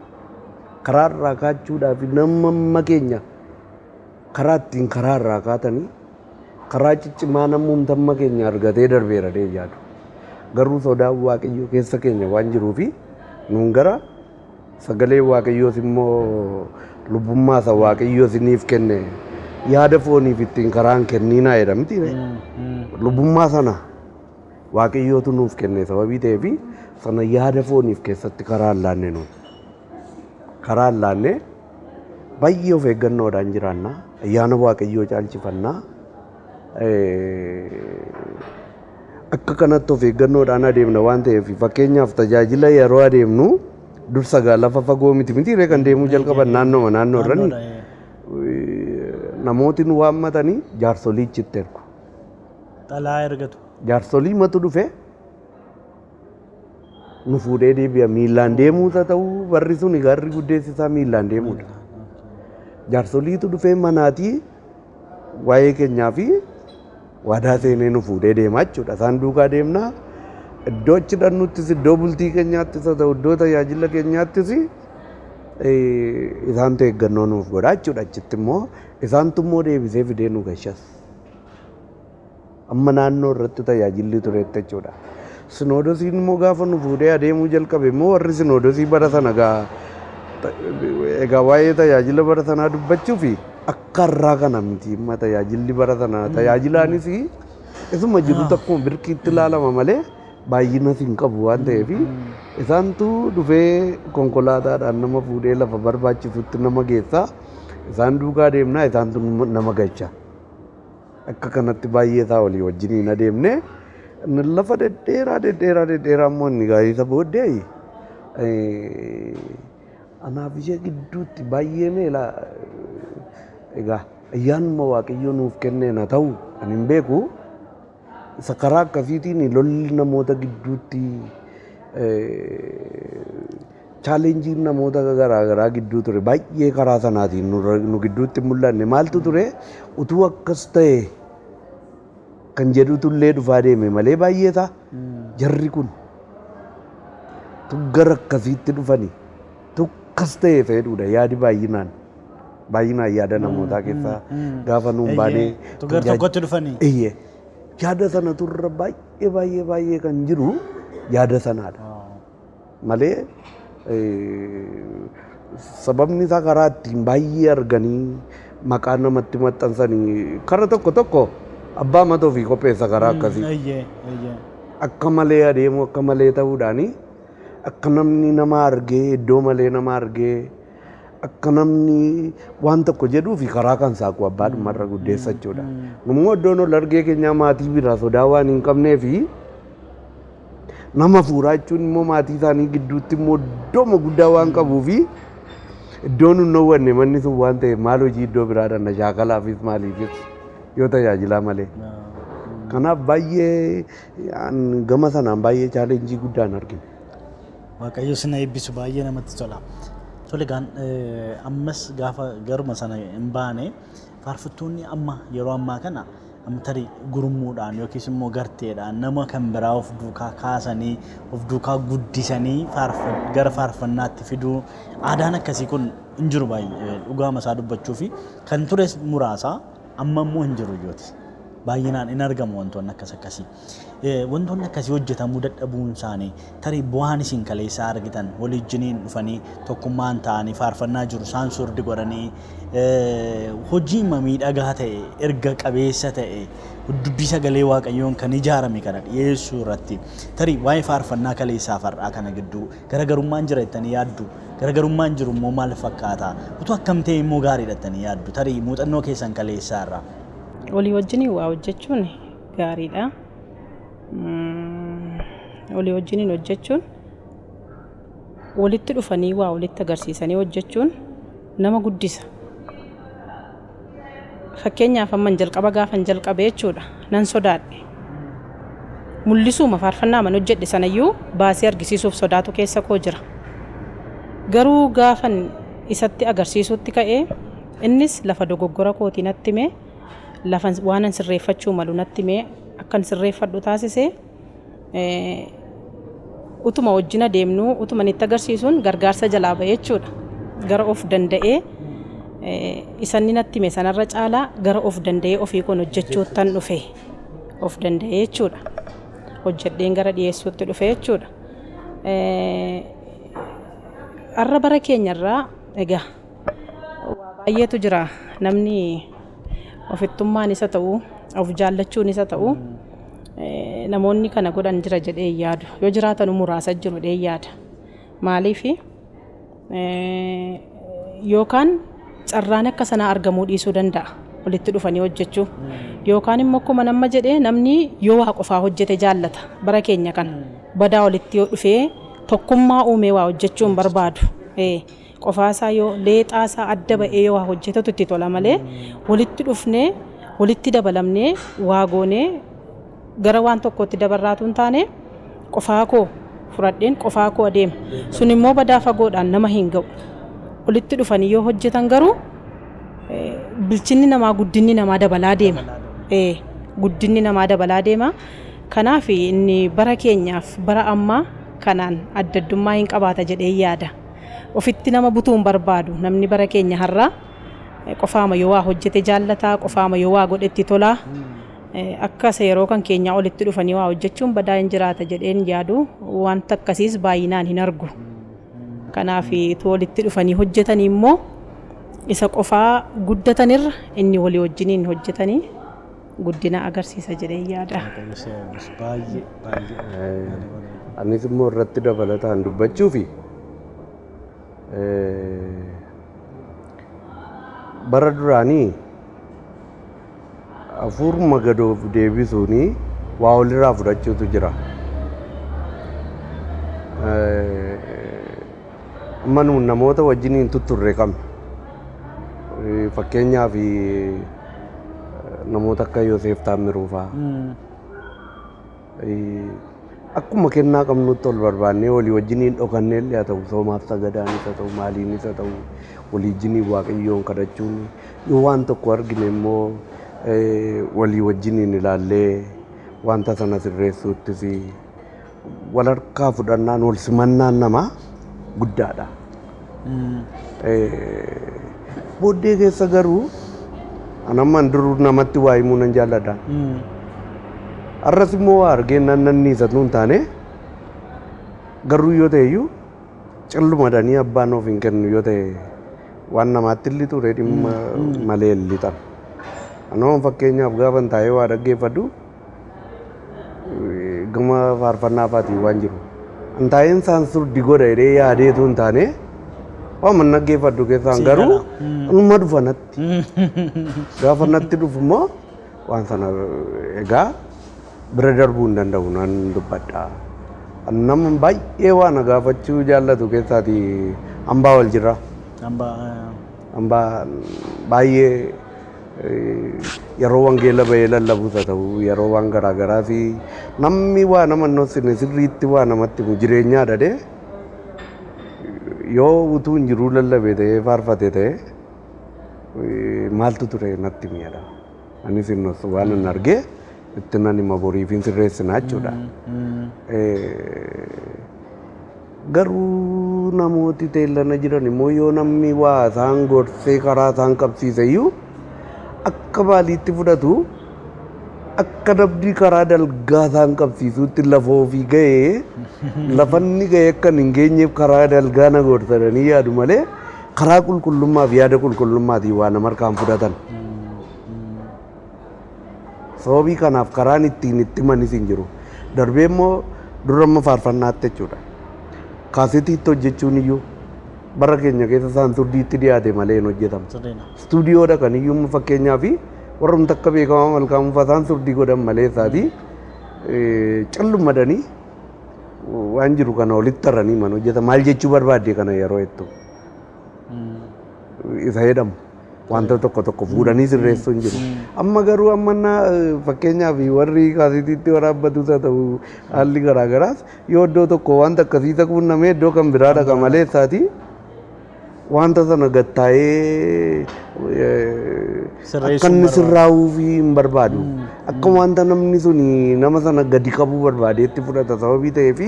S2: Karaa irraa kaachuudhaaf nama keenya karaa ittiin karaa irraa kaatanii karaa ciccimaa namumtamma keenya argatee darbeera dee yaadu. Garuu sodaan waaqayyoo keessa keenya waan jiruufi nuun gara sagalee waaqayyoos immoo lubbummaa isa waaqayyoo isiniif kenne yaada fooniif ittiin karaan kenniinaa jedhamti. Lubbummaa sana waaqayyootu nuuf kenne sababii ta'eef sana yaada fooniif keessatti karaa hin laanne nuun. Karaa hin laanne baay'ee of eeggannoodhaan jiraanna. Ayyaana waaqayyoo caalchifannaa. Akka kanatti of eeggannoodhaan adeemna waan ta'eef fakkeenyaaf tajaajila yeroo adeemnu dursa gaa lafa fagoo miti miti kan deemuu jalqaban naannoo irrani namooti nu waammatanii jaarsolii ichitti ergu.
S1: Xalaa ergatu.
S2: Jaarsolii matu dhufe nu fuudhee deebi'a miillaan deemuusa ta'uu barri sun gaarri guddeessisaa miillaan deemuudha. Jaarsoliitu dhufee manaatii waa'ee keenyaa fi waadaa seenee nu fuudhee deemaa jechuudha. Isaan duukaa deemnaa iddoo achi dhannuttis iddoo bultii keenyaattis haa ta'u iddoo tajaajila keenyaattis isaantu eeggannoo nuuf godhaa jechuudha. Achitti immoo isaantu immoo deebisee fidee nu gashas. Amma naannoo irratti tajaajilli turetti jechuudha. Sinoodosiin immoo gaafa nu fuudhee adeemuu jalqabe immoo warri sinoodosii bara sana egaa waa'ee tajaajila bara sanaa dubbachuu fi akka irraa kana miti amma tajaajilli bara sanaa tajaajilaanis isuma jiru akkuma birkiitti ilaalama malee baay'inasi hin qabu waan ta'eef isaantu dhufee konkolaataadhaan nama fuudhee lafa barbaachisutti nama geessaa isaan duukaa deemnaa isaantu nama galcha. Akka kanatti baay'ee isaa olii wajjiniin adeemne lafa dhedheeraa immoo inni gaariisa booddee anaaf ishee gidduutti baay'ee meela egaa ayyaanuma waaqayyo nuuf kenneen haa ta'u ani hin beeku isa karaa akkasiitiin lolli namoota gidduutti chaalenjiin namoota garaagaraa gidduu ture baay'ee karaa sanaatiin nu gidduutti mul'anne maaltu ture utuu akkas ta'e kan jedhutu illee dhufaa deeme malee baay'ee isaa jarri kun gara akkasiitti dhufanii akkas ta'e fedhuudha yaadi baay'inaan yaada namootaa keessaa gaafa nuun baanee
S1: tokkotti dhufanii
S2: yaada sana turre baay'ee kan jiru yaada sanaadha malee sababni isaa karaa ittiin baay'ee arganii maqaa namatti maxxansanii karaa tokko abbaa matoo fi qopheessa karaa akkasii akka malee adeemu akka malee ta'uudhaanii akka namni nama argee iddoo malee nama argee akka namni waan tokko jedhuu fi karaa kan saaqu abbaadhumarra guddeessa jechuudha. Immoo iddoon ol argee keenyaa maatii biraa sodaa waan hin qabnee fi nama fuuraa jechuun immoo maatii isaanii gidduutti immoo iddooma guddaa waan qabuu fi iddoon hin dhoowwanne manni sun waan ta'eef maal hojii iddoo biraa dhanna shaakalaafis maaliifis yoo tajaajilaa malee. Kanaaf baay'ee gama sanaan baay'ee chaalenjii guddaan argina.
S1: Waaqayyo sina eebbisu baay'ee namatti tola. Tole gaan ammas gaafa garuma sana hin baane faarfattoonni amma yeroo ammaa kana tarii gurmuudhaan yookiis immoo garteedhaan nama kan biraa of duukaa kaasanii of duukaa guddisanii gara faarfannaatti fiduu aadaan akkasii kun hin jiru baay'ee dhugaama isaa dubbachuu fi kan tures muraasa amma immoo hin jiru ijooti. Baay'inaan hin argamu wantoonni akkasii. Wantoonni akkasii hojjetamuu dadhabuun isaanii tarii bu'aan isin kaleessaa argitan walijjiniin dhufanii tokkummaan ta'anii faarfannaa jiru isaan surdi godhanii hojii miidhagaa ta'e erga qabeessa ta'e dubbii sagalee waaqayyoon kan ijaarame kana dhiyeessuu irratti tarii waa'ee faarfannaa kaleessaa far'aa kana gidduu garaagarummaan jira jettanii yaaddu. Garaagarummaan jiru immoo maal fakkaata? Utuu akkam ta'e immoo gaariidha jettanii yaaddu. Tarii muuxannoo keessan kaleessaa irraa.
S3: Olii wajjiniin waa hojjechuun gaariidha. Olii wajjiniin hojjechuun walitti dhufanii waa walitti agarsiisanii hojjechuun nama guddisa. Fakkeenyaaf amman jalqaba gaafan jalqabe jechuudha nan sodaadhe. Mul'isuuma faarfannaa man hojjedhe sanayyuu baasee argisiisuuf sodaatu keessa koo jira. Garuu gaafan isatti agarsiisutti ka'ee innis lafa dogoggora kootii natti mee lafa waanan sirreeffachuu malu natti mee akkan sirreeffadhu taasisee utuma wajjina deemnu utuma nitti agarsiisuun gargaarsa jalaa ba'e jechuudha. Gara of danda'ee isanni natti mee sanarra caalaa gara of danda'ee ofii kun hojjechuuttan dhufe of danda'ee jechuudha. Hojjedheen gara dhiyeessuutti dhufe jechuudha. Har'a bara keenyarraa egaa baay'eetu jira namni ofittummaan isa ta'u of jaallachuun isa ta'u namoonni kana godhan jira jedhee yaadu yoo jiraatan muraasa jiru jedhee yaada. Maaliif yookaan carraan akka sanaa argamuu dhiisuu danda'a walitti dhufanii hojjechuu yookaan immoo akkuma nama jedhee namni yoo waa qofaa hojjete jaallata bara keenya kan badaa walitti yoo dhufee tokkummaa uumee waa hojjechuun barbaadu. Qofaasaa yoo leexaasaa adda ba'ee yoo waa hojjetetu itti tola malee walitti dhufnee walitti dabalamnee waa goonee gara waan tokkotti dabarraatu hin taane qofaa koo fudhadheen qofaa koo adeema. Sun immoo badaa fagoodhaan nama hin ga'u. Walitti dhufanii yoo hojjetan garuu bilchinni namaa guddinni namaa dabalaa deema. Guddinni namaa dabalaa deema. Kanaaf inni bara keenyaaf bara ammaa kanaan adda addummaa hin qabaata jedhee yaada. Ofitti nama butuu hin barbaadu. Namni bara keenya har'aa qofaama yoo waa hojjete jaallataa, qofaama yoo waa godhetti tolaa. Akka yeroo kan keenyaa olitti dhufanii waa hojjechuun badaa hin jiraata jedheen yaadu. Wanta akkasiis baay'inaan hin argu. Kanaaf walitti dhufanii hojjetanii immoo isa qofaa guddatanirra inni walii wajjiniin hojjetanii guddina agarsiisa jedhee yaada.
S2: Anis immoo irratti dabalataan dubbachuufi bara duraanii hafuuruma gadoof deebisuuni waa walirraa fudhachuutu jira. Amma nuun namoota wajjiniin tutturre qabna. Fakkeenyaaf namoota akka Yoosef Taamiruu fa'aa. Akkuma kennaa qabnutti ol barbaannee walii wajjiniin dhokannee illee haa ta'u soomaaf sagadaanis haa ta'u maaliinis haa ta'u walii wajjiniin waaqayyoon kadhachuun yoo waan tokko argine immoo walii wajjiniin ilaallee wanta sana sirreessuuttis wal harkaa fudhannaan wal simannaan namaa guddaadha. Booddee keessa garuu anamman duruu namatti waa himuu nan jaalladha. Arras immoo waa argeen nanniisatu hin taane garuu yoo ta'e iyyuu callumadanii abbaan of hin kennu yoo ta'e waan namaatti illi ture dhimma malee illixan. Anoon fakkeenyaaf gaafa hin taa'ee waa dhaggeeffadhu gama faarfannaa fa'aatiin waan jiru. Hin taa'een isaan surdi godha jedhee yaadeetu hin taane waan dhaggeeffadhu keessaan garuu anuma dhufa natti. Gaafa natti dhufu immoo waan sana egaa bira darbuu hin danda'u nan dubbadha. Nama baay'ee waan gaafachuu jaallatu keessaati hambaa wal jirra. Hambaa baay'ee yeroo wangeela bahee lallabus haa ta'u yeroo waan garaa garaa fi namni waa nama hin sirriitti waa namatti jireenyaa dhadhee yoo utuu hin jiruu lallabee ta'ee faarfate ta'e maaltu ture natti miidha. Anis innos waan hin argee itti nan hima boriif hin sirreessinaa jechuudha. Garuu namooti teellana jiran immoo yoo namni waa isaan gorsee karaa isaan qabsiise iyyuu akka baaliitti fudhatu akka dabdii karaa dalgaa isaan qabsiisuutti lafa ofii ga'ee lafanni ga'ee akka hin geenyeef karaa dalgaa na gorsadanii yaadu malee karaa qulqullummaa fi yaada qulqullummaatiin waa nama harkaan fudhatan. Sababii kanaaf karaan ittiin itti manis hin jiru. Darbee immoo duramma faarfannaatti jechuudha. Kaasetiitti hojjechuun iyyuu bara keenya keessa isaan surdiitti dhiyaate malee hin hojjetamu. Istuudiyoodha kan iyyuu fakkeenyaaf warrumti akka beekamaa malkaamuu fa'aa isaan surdii godhan malee isaati callumadanii waan jiru kana walitti taranii man hojjeta. Maal jechuu barbaadde kana yeroo hedduu isa jedhamu. Wanta tokko tokko fuudhanii sirreessuu hin jiru. Amma garuu amma fakkeenyaaf warri kaasetiitti waraabbatus haa ta'u haalli garaa garaas yoo iddoo tokko wanta akkasii quunnamee iddoo kan biraa dhaqa malee isaati wanta sana gattaa'ee akka inni sirraa'uu fi hin barbaadu. Akka wanta namni sun nama sana gadi qabuu barbaadeetti fudhata sababii ta'eef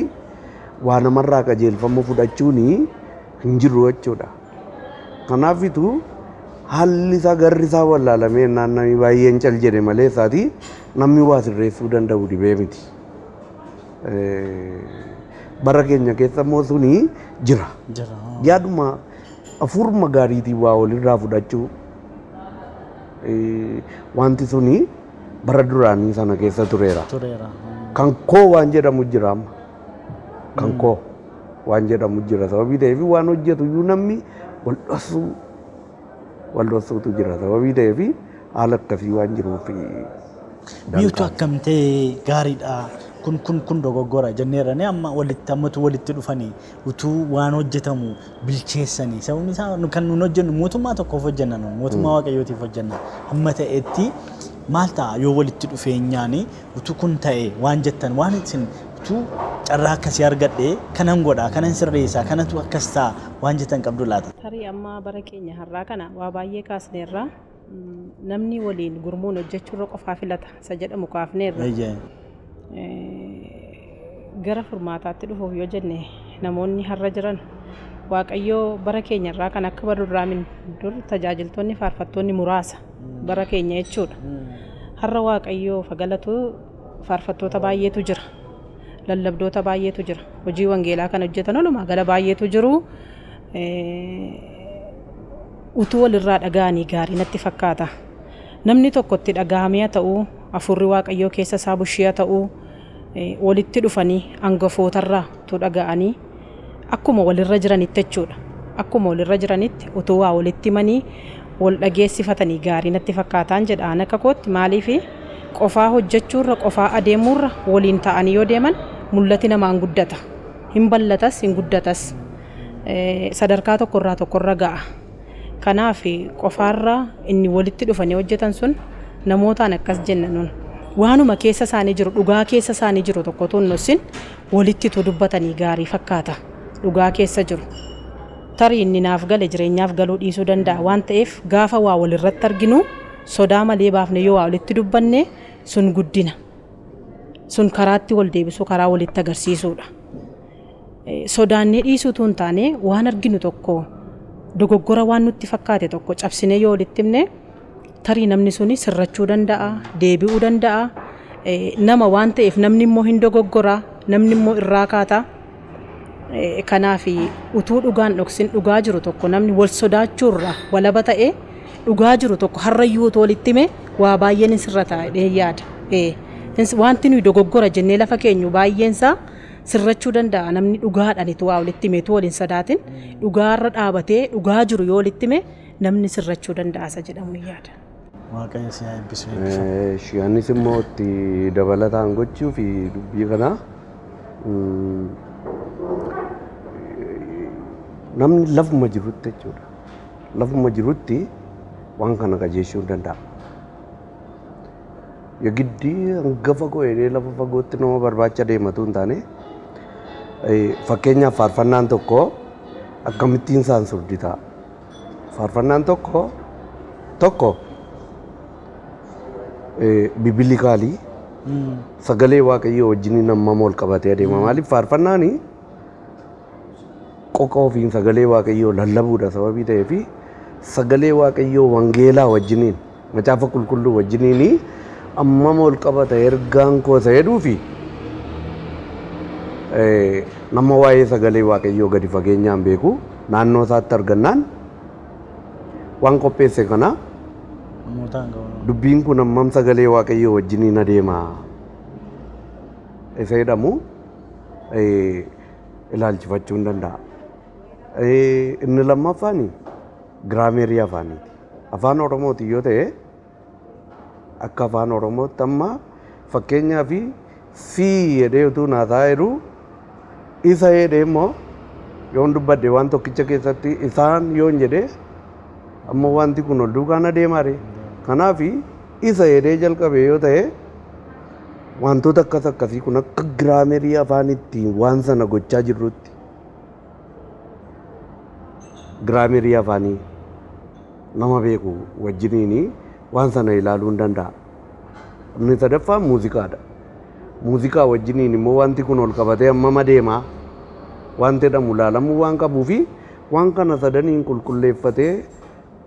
S2: waa namarraa qajeelfama fudhachuun hin jiru jechuudha. Kanaafitu haalli isaa garri isaa wallaalamee namni baay'een cal jedhe malee isaati namni waa sirreessuu danda'u dhibee miti. Bara keenya keessa immoo suni jira. Yaaduma hafuuruma gaariitiin waa walirraa fudhachuu wanti suni bara duraanii sana keessa tureera. Kan koo waan jedhamu jira amma. Kan koo waan jedhamu jira sababii ta'eef waan hojjetu iyyuu namni wal dhosuu waldhoosuutu jira sababii ta'eef haala akkasii waan jiruuf.
S1: Biyyoota akkam ta'e gaariidha. Kun dogoggora jenneeranii amma ammatu walitti dhufanii utuu waan hojjetamu bilcheessanii sababni isaa kan nuun hojjennu mootummaa tokkoof hojjenna mootummaa waaqayyootiif hojjenna amma ta'etti maal ta'a yoo walitti dhufeenyaan utuu kun ta'e waan jettan waan isin utuu carraa akkasii argadhee kanan godhaa kanan sirreessaa kanatu akkas ta'a waan jettan qabdu laata.
S3: Tarii amma bara keenya har'aa kana waa baay'ee kaasneerra namni waliin gurmuun hojjechuurra qofaa filata isa jedhamu kaafneerra. Gara furmaataatti dhufuuf yoo jenne namoonni har'a jiran Waaqayyoo bara keenya irraa kan akka barurraamin dur tajaajiltoonni faarfattoonni muraasa bara keenya jechuudha. Har'a Waaqayyoo fagalatu faarfattoota baay'eetu jira. Lallabdoota baay'eetu jira. Hojii wangeelaa kan hojjetan walumaa gala baay'eetu jiru. Utuu walirraa dhaga'anii gaarii natti fakkaata. Namni tokko itti dhaga'amee ta'uu afurri Waaqayyoo keessa isaa bushiyaa ta'uu walitti dhufanii hangafootarraa utuu dhaga'anii akkuma walirra jiranitti jechuudha. Akkuma walirra jiranitti utuu waa walitti himanii wal dhageessifatanii gaarii natti fakkaataan jedhaan akka kootti maaliif qofaa hojjechuurra qofaa adeemuurra waliin ta'anii yoo deeman mul'ati namaan guddata. Hin ballatas hin guddatas. Sadarkaa tokkorraa ga'a. Kanaaf qofaarra inni walitti dhufanii hojjetan sun namootaan akkas jenna nun waanuma keessa isaanii jiru dhugaa keessa isaanii jiru tokko tunnusin walitti dubbatanii gaarii fakkaata. Dhugaa keessa jiru tarii inni naaf gale jireenyaaf galuu dhiisuu danda'a waan ta'eef gaafa waa walirratti arginu sodaa malee baafne yoo waa walitti dubbanne sun guddina. Sun karaatti wal deebisuu karaa walitti agarsiisuudha. Sodaannee dhiisuutu hin taane waan arginu tokko dogoggora waan nutti fakkaate tokko cabsine yoo walitti himne tarii namni suni sirrachuu danda'a, deebi'uu danda'a. Nama waan ta'eef namni immoo hin dogoggora, namni immoo irraa kaata. Kanaaf utuu dhugaan dhoksin dhugaa jiru tokko namni wal sodaachuurra walaba ta'e dhugaa jiru tokko harrayyuu utuu walitti hime waa baay'een sirra taa'ee yaada. Wanti nuyi dogoggora jennee lafa keenyu baay'eensaa sirrachuu danda'a namni dhugaadhaan itti waa walitti himeetu waliin sodaatin dhugaarra dhaabatee dhugaa jiru yoo walitti hime namni sirrachuu danda'a isa jedhamu yaada.
S1: Waaqayyo si haa eebbisu.
S2: Anis immoo itti dabalataan gochuu fi dubbii kana namni lafuma jirutti jechuudha. Lafuma jirutti waan kana qajeelchuu danda'a. Yogiddi hanga fagoo jedhee lafa fagootti nama barbaacha deematu hin taane fakkeenyaaf faarfannaan tokko akkamittiin saansurdi ta'a. Faarfannaan tokko bibilikaalii sagalee Waaqayyoo wajjin nama ol qabatee adeema. Maaliif faarfannaani qoqa ofiin sagalee Waaqayyoo lallabuudha sababii ta'eef sagalee Waaqayyoo wangeelaa wajjiniin macaafa qulqulluu wajjiniin amma ol qabata ergaan koo isa jedhuufi nama waa'ee sagalee Waaqayyoo gadi fageenyaan beeku naannoo isaatti argannaan waan qopheesse kana dubbiin kun ammam sagalee Waaqayyoo wajjiniin adeema isa jedhamu ilaalchifachuu hin danda'a. Inni lammaffaan giraamerii afaaniiti. Afaan Oromooti yoo ta'e akka afaan Oromootti amma fakkeenyaa fi jedhee utuu naataa jiru isa jedhee immoo yoon dubbadde waan tokkicha keessatti isaan yoon jedhee amma wanti kun ol duukaan adeemaare. Kanaaf isa jedhee jalqabe yoo ta'e wantoota akkasii kun akka giraamerii afaanitti waan sana gochaa jirrutti giraamerii afaanii nama beeku wajjiniin waan sana ilaaluu hin danda'a. Inni sadaffaan muuziqaadha. Muuziqaa wajjiniin immoo wanti kun ol qabatee amma adeemaa wanti jedhamu ilaalamuu waan qabuu fi waan kana sadaniin qulqulleeffatee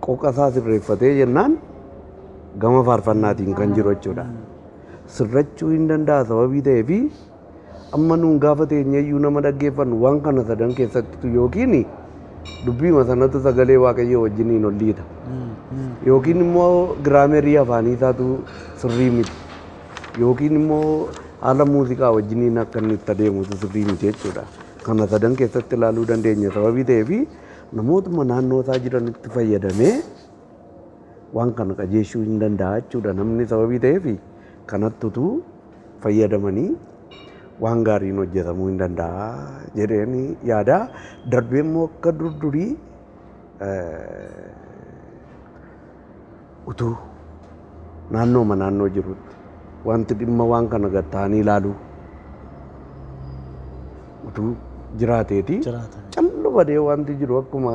S2: qoqasaa sirreeffatee jennaan gama faarfannaatiin kan jiru jechuudha. Sirrachuu hin danda'a sababii ta'eef amma nuun gaafa teenyeeyyuu nama dhaggeeffannu waan kana sadan keessatti yookiin dubbiima sanatu sagalee Waaqayyoo wajjiniin ol liita. Yookiin immoo giraamerii afaanii isaatu sirrii miti. Yookiin immoo haala muuziqaa wajjiniin akka inni itti adeemutu sirrii miti jechuudha. Kana sadan keessatti ilaaluu dandeenya sababii ta'eef namootuma naannoo isaa jiranitti fayyadamee waan kana qajeelchuu hin danda'a jechuudha. Namni sababii ta'eef kanattutu fayyadamanii waan gaariin hojjetamuu hin danda'a jedheen yaada. Darbee immoo akka durdurii utuu naannoo jirutti wanti dhimma waan kana gatta'anii ilaalu utuu jiraateeti callu badee wanti jiru akkuma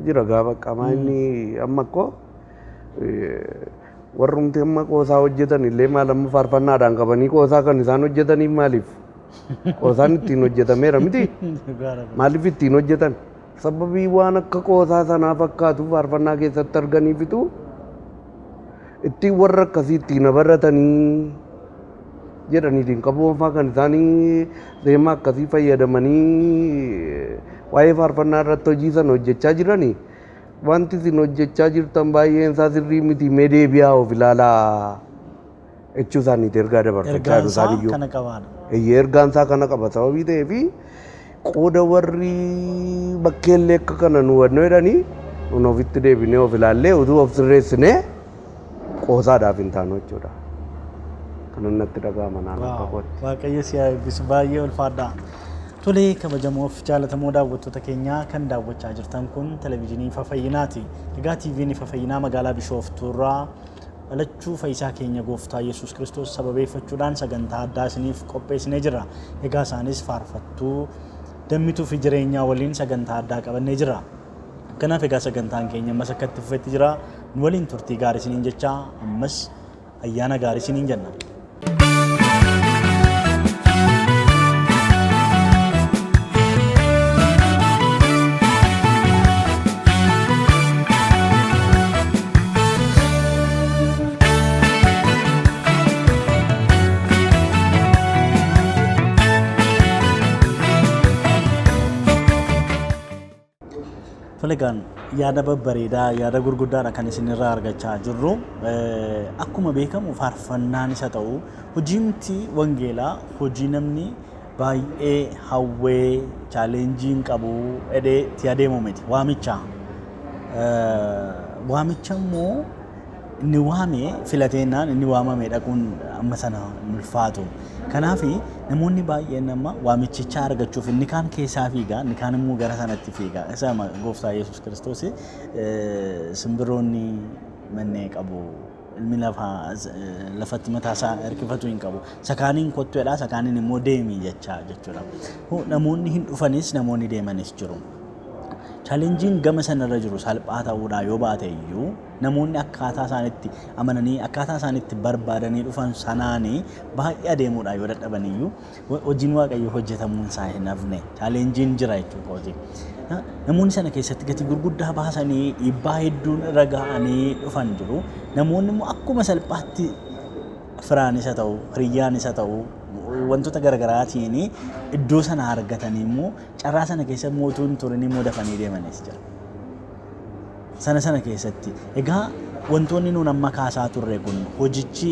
S2: jira gaafa qamaa inni amma akkoo warrumti amma qoosaa hojjetan illee maal amma faarfannaadhaan qabanii qoosaa kan isaan hojjetaniif maaliif? Qoosaan ittiin hojjetameera miti? Maaliif ittiin hojjetan? Sababii waan akka qoosaa sanaa fakkaatu faarfannaa keessatti arganiifitu ittiin warra akkasii ittiin baratanii jedhaniitiin qabuunfaa kan isaanii deemaa akkasii fayyadamanii waa'ee faarfannaa irratti hojii sana hojjechaa jiranii. Wanti isin hojjechaa jirtan baay'een isaa sirrii miti mee deebi'aa of ilaalaa jechuu isaaniiti ergaa dabarfachaa jiru isaaniiyyuu. Ergaan isaa kana qaba sababii ta'eef qooda warri bakkeellee akka kana nu hubannoo jedhanii nun ofitti deebinee of ilaallee utuu of sirreessinee qoosaadhaaf hin taanu jechuudha. Kanan natti dhaga'ama naannoo akka kootti.
S1: Waaqayyo si haa eebbisu baay'ee ulfaadha. Tolee kabajamoof jaalatamoo daawwattoota keenyaa kan daawwachaa jirtan kun televezyiinii Ifa Fayyinaati. Egaa TV'n Ifa Fayyinaa magaalaa Bishooftuurraa dhalachuu fayyisaa keenya gooftaa Yesuus Kiristoos sababeeffachuudhaan sagantaa addaa isiniif qopheessinee jira. Egaa isaanis faarfattuu dammituu fi jireenyaa waliin sagantaa addaa qabannee jira. Kanaaf egaa sagantaan keenya ammas akka itti fufetti jira. Nu waliin turtii gaarii isiniin jechaa ammas ayyaana gaarii isiniin jenna. Tolegaan yaada babbareedaa yaada gurguddaadha kan isinirraa argachaa jirru. Akkuma beekamu faarfannaan isa ta'u hojiimti wangeelaa hojii namni baay'ee hawwee chaalenjiin qabu edee itti adeemu miti. Waamicha immoo inni waame filateennaan inni waamame dhaquun amma sana ulfaatu. Kanaaf namoonni baay'een amma waamichicha argachuuf inni kaan keessaa fiigaa inni kaan immoo gara sanatti fiigaa. Isa gooftaa Yesuus Kiristoos simbirroonni mannee qabu ilmi lafatti mataasaa hirkifatu hin qabu. Sakaaniin kottuedha sakaaniin immoo deemii jechuudha. Namoonni hin dhufanis namoonni deemanis jiru. Chaalenjiin gama sanarra jiru salphaa ta'uudhaa yoo baate iyyuu namoonni akkaataa isaanitti amananii akkaataa isaanitti barbaadanii dhufan sanaanii baay'ee adeemuudhaa yoo dadhaban iyyuu hojiin Waaqayyoo hojjetamuun isaa hin hafne chaalenjiin jira jechuudha. Namoonni sana keessatti gatii gurguddaa baasanii dhiibbaa hedduun irra ga'anii dhufan jiru. Namoonni immoo akkuma salphaatti firaan isa ta'u hiriyyaan isa ta'u wantoota garaagaraatiin iddoo sana argatanii immoo carraa sana keessa mootuun turin immoo dafanii deemanis jira. Sana keessatti egaa wantoonni nuun amma kaasaa turre kun hojichi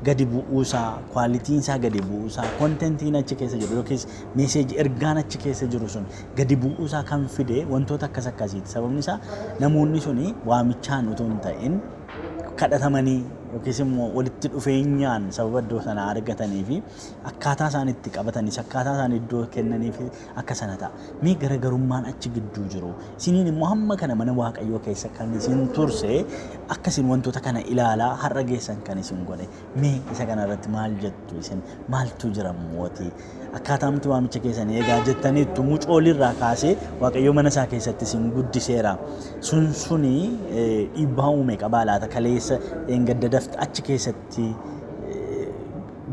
S1: gadi bu'uusaa kwaalitiin isaa gadi bu'uusaa kontentiin achi keessa jiru yookiis meeseejii ergaan achi keessa jiru sun gadi bu'uusaa kan fide wantoota akkasiiti. Sababni isaa namoonni suni waamichaan utuu hin ta'in kadhatamanii yookiis immoo walitti dhufeenyaan sababa iddoo sana argatanii fi akkaataa isaan itti qabatanii akkaataa isaan iddoo kennanii fi akka sana ta'a. Mee garaagarummaan achi gidduu jiru. Isiniin immoo hamma kana mana Waaqayyoo keessa kan isin turse akkasiin wantoota kana ilaalaa har'a geessan kan isin godhe. Mee isa kana irratti maal jettu isin maaltu jira mootii? Akkaataa waamicha keessanii egaa jettaniittu mucoolirraa kaasee Waaqayyoo mana isaa keessatti isin guddiseera. Suni dhiibbaa uume qabaa laata kaleessa gadda achi keessatti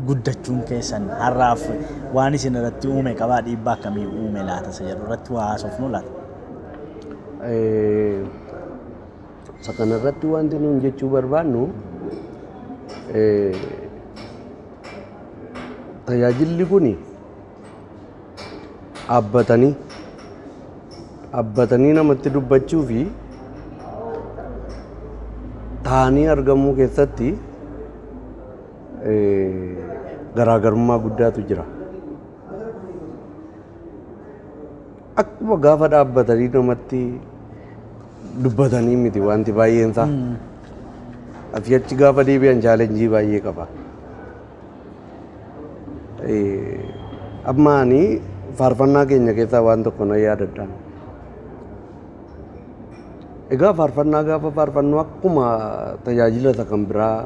S1: guddachuun keessan har'aaf waan isin irratti uume qabaa dhiibbaa akkamii uume laata isa jedhu irratti waa haasofnu laata?
S2: Isa kanarratti wanti nuun jechuu barbaannu tajaajilli kun dhaabbatanii namatti dubbachuu fi taa'anii argamuu keessatti garaagarummaa guddaatu jira. Akkuma gaafa dhaabbatanii namatti dubbatanii miti wanti baay'een isaa. Asii achi gaafa deebi'an chaalenjii baay'ee qaba. Amma ani faarfannaa keenya keessaa waan tokko na yaadadha. Egaa faarfannaa gaafa faarfannu akkuma tajaajila isa kan biraa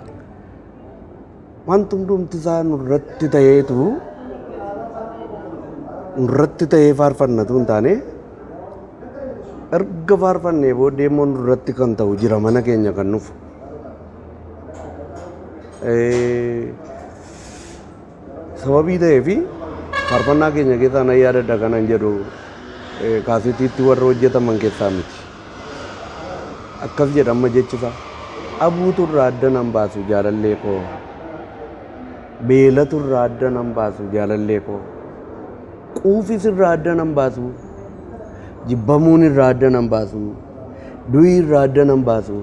S2: wanti hundumti isaa nurratti ta'ee faarfannatu hin taane erga faarfannee booddee immoo nurratti kan ta'u jira mana keenya kan nufu. sababii ta'eef faarfannaa keenya keessaa na yaadadha kanan jedhu kaasetiitti warra hojjetaman keessaa miti. Akkas jedhama jechisaa. Abuutu irraa adda nan baasu jaalallee koo. Beelatu irraa adda nan baasu jaalallee koo. Quufis irraa adda nan baasu. Jibbamuun irraa adda nan baasu. Du'i irraa adda nan baasu.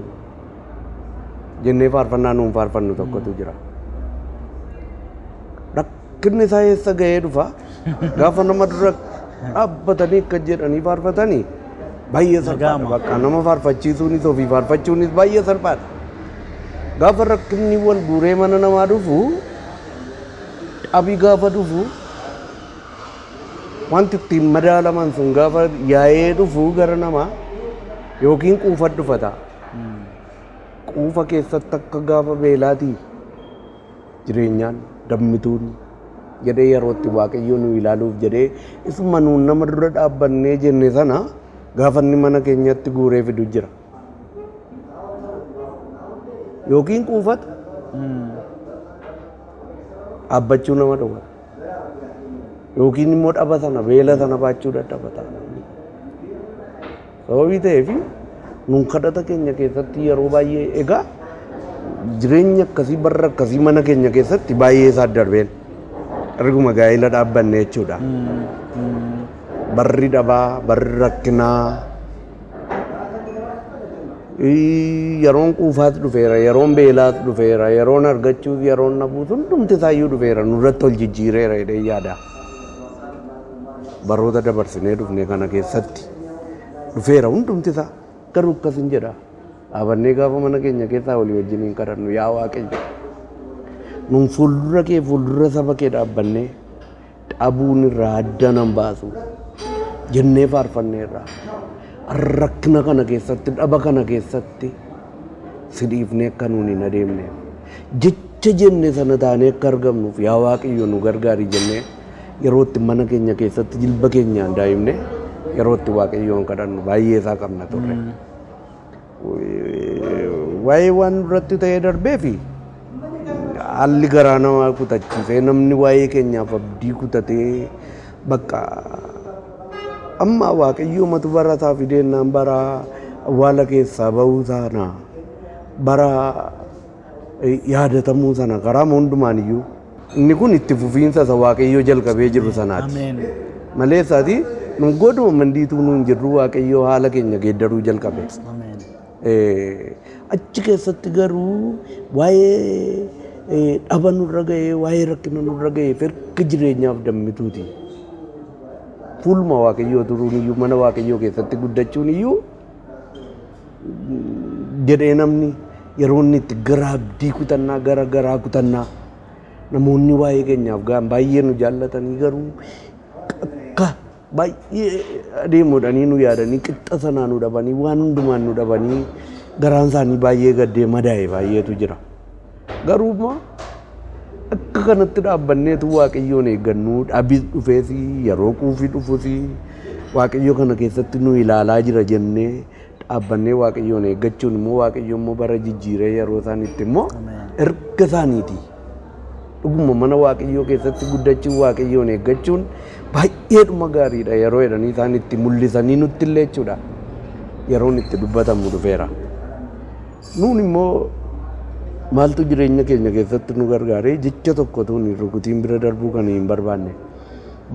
S2: Jennee faarfannaa nuun faarfannu tokkotu jira. Rakkinni isaa eessa ga'ee dhufa? Gaafa nama dura dhaabbatanii akka jedhanii faarfatanii baay'ee salphaadha. Bakka nama faarfachiisuunis ofii faarfachuunis baay'ee salphaadha. Gaafa rakkinni wal guuree mana namaa dhufu dhabii gaafa dhufu wanti ittiin madaalaman sun gaafa yaa'ee dhufu gara namaa yookiin quufa dhufata. Quufa keessatti akka gaafa beelaatii jireenyaan dammituun jedhee yerootti waaqayyo nu ilaaluuf jedhee isuma nuun nama dura dhaabbannee jenne sana gaafa inni mana keenyatti guuree fidu jira. Yookiin quufata dhaabbachuu nama dhowwata. Yookiin immoo dhaba sana beela sana baachuu dadhabata. Sababii ta'eef nuun kadhata keenya keessatti yeroo baay'ee egaa jireenya akkasii barra akkasii mana keenya keessatti baay'ee isaa darbeen erguma gaa'ela dhaabbanne jechuudha. Barri dhabaa, barri rakkinaa, yeroon quufaas dhufeera, yeroon beelaas dhufeera, yeroon argachuus, yeroon nabuus hundumti isaayyuu dhufeera nurratti ol jijjiireera jedhee yaada. Baroota dabarsinee dhufne kana keessatti dhufeera hundumti isaa. Garuu akkasin jedha dhaabannee gaafa mana keenya keessaa walii wajjin hin kadhannu yaa Waaqayyo nuun fuuldura kee fuuldura saba kee dhaabbannee dhabuun irraa adda nan baasu jennee faarfanneerra rakkina kana keessatti dhaba kana keessatti si dhiifnee akka nuun hin adeemneef jecha jenne sana taanee akka argamnuuf yaa Waaqayyo nu gargaari jennee yerootti mana keenya keessatti jilba keenyaan daa'imne yerootti Waaqayyoon kadhannu baay'ee isaa qabna turre. Waa'ee waan duratti ta'ee darbee fi haalli garaa namaa kutachiisee namni waa'ee keenyaaf abdii kutatee bakka amma Waaqayyoo matu barataa fideennaan bara awwaala keessaa bahuu sana bara yaadatamuu sana karaa hundumaan iyyuu inni kun itti fufiinsa isa Waaqayyoo jalqabee jiru sanaati. Malee isaati nu godhuma mandiituu nuun jirru Waaqayyoo haala keenya geeddaruu jalqabe. Achi keessatti garuu waa'ee dhaba nurra ga'ee waa'ee rakkina nurra ga'ee erga jireenyaaf dammituuti. Fuuluma Waaqayyoo turuun iyyuu mana Waaqayyoo keessatti guddachuun iyyuu jedhee namni yeroo inni itti gara abdii kutannaa gara garaa kutannaa namoonni waa'ee keenyaaf ga'an baay'ee nu jaallatanii garuu akka baay'ee adeemuudhanii nu yaadanii qixxa sanaa nu dhabanii waan hundumaan nu dhabanii garaan isaanii baay'ee gaddee madaa'e baay'eetu jira. Garuu immoo akka kanatti dhaabbanneetu Waaqayyoon eeggannu dhabis dhufees yeroo quufii dhufus Waaqayyo kana keessatti nu ilaalaa jira jennee dhaabbannee Waaqayyoon eeggachuun immoo Waaqayyo immoo bara jijjiiree yeroo isaaniitti immoo erga isaaniiti. Dhuguma mana Waaqayyoo keessatti guddachuu Waaqayyoon eeggachuun baay'eedhuma gaariidha yeroo jedhanii isaan itti mul'isanii nutti illee jechuudha. Yeroon itti dubbatamu dhufeera. Nuun immoo maaltu jireenya keenya keessatti nu gargaaree jecha tokkotu ni rukutiin bira darbuu kan hin barbaanne.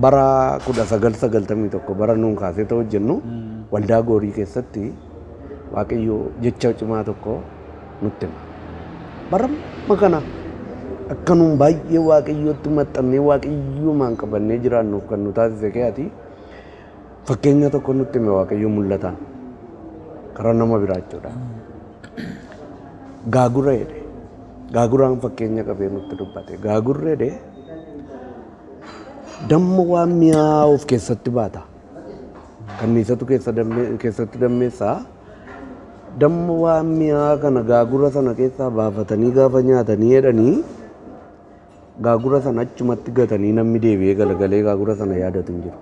S2: Bara 1991 bara nuun kaasee ta'u jennu waldaa Goorii keessatti Waaqayyo jecha cimaa tokko nutti hima. Bara kana akka nuun baay'ee Waaqayyootti maxxannee Waaqayyoomaan qabannee jiraannuuf kan nu taasise kee'ati fakkeenya tokko nutti hime Waaqayyo mul'ataan karaa nama biraa jechuudha. Gaagura jedhe gaaguraan fakkeenya qabee nutti dubbate gaagurri jedhe damma waan mi'aa of keessatti baata kanniisatu keessatti dammeessaa damma waan mi'aa kana gaagura sana keessaa baafatanii gaafa nyaatanii jedhanii gaagura sana achumatti gatanii namni deebi'ee galagalee gaagura sana yaadatu hin jiru.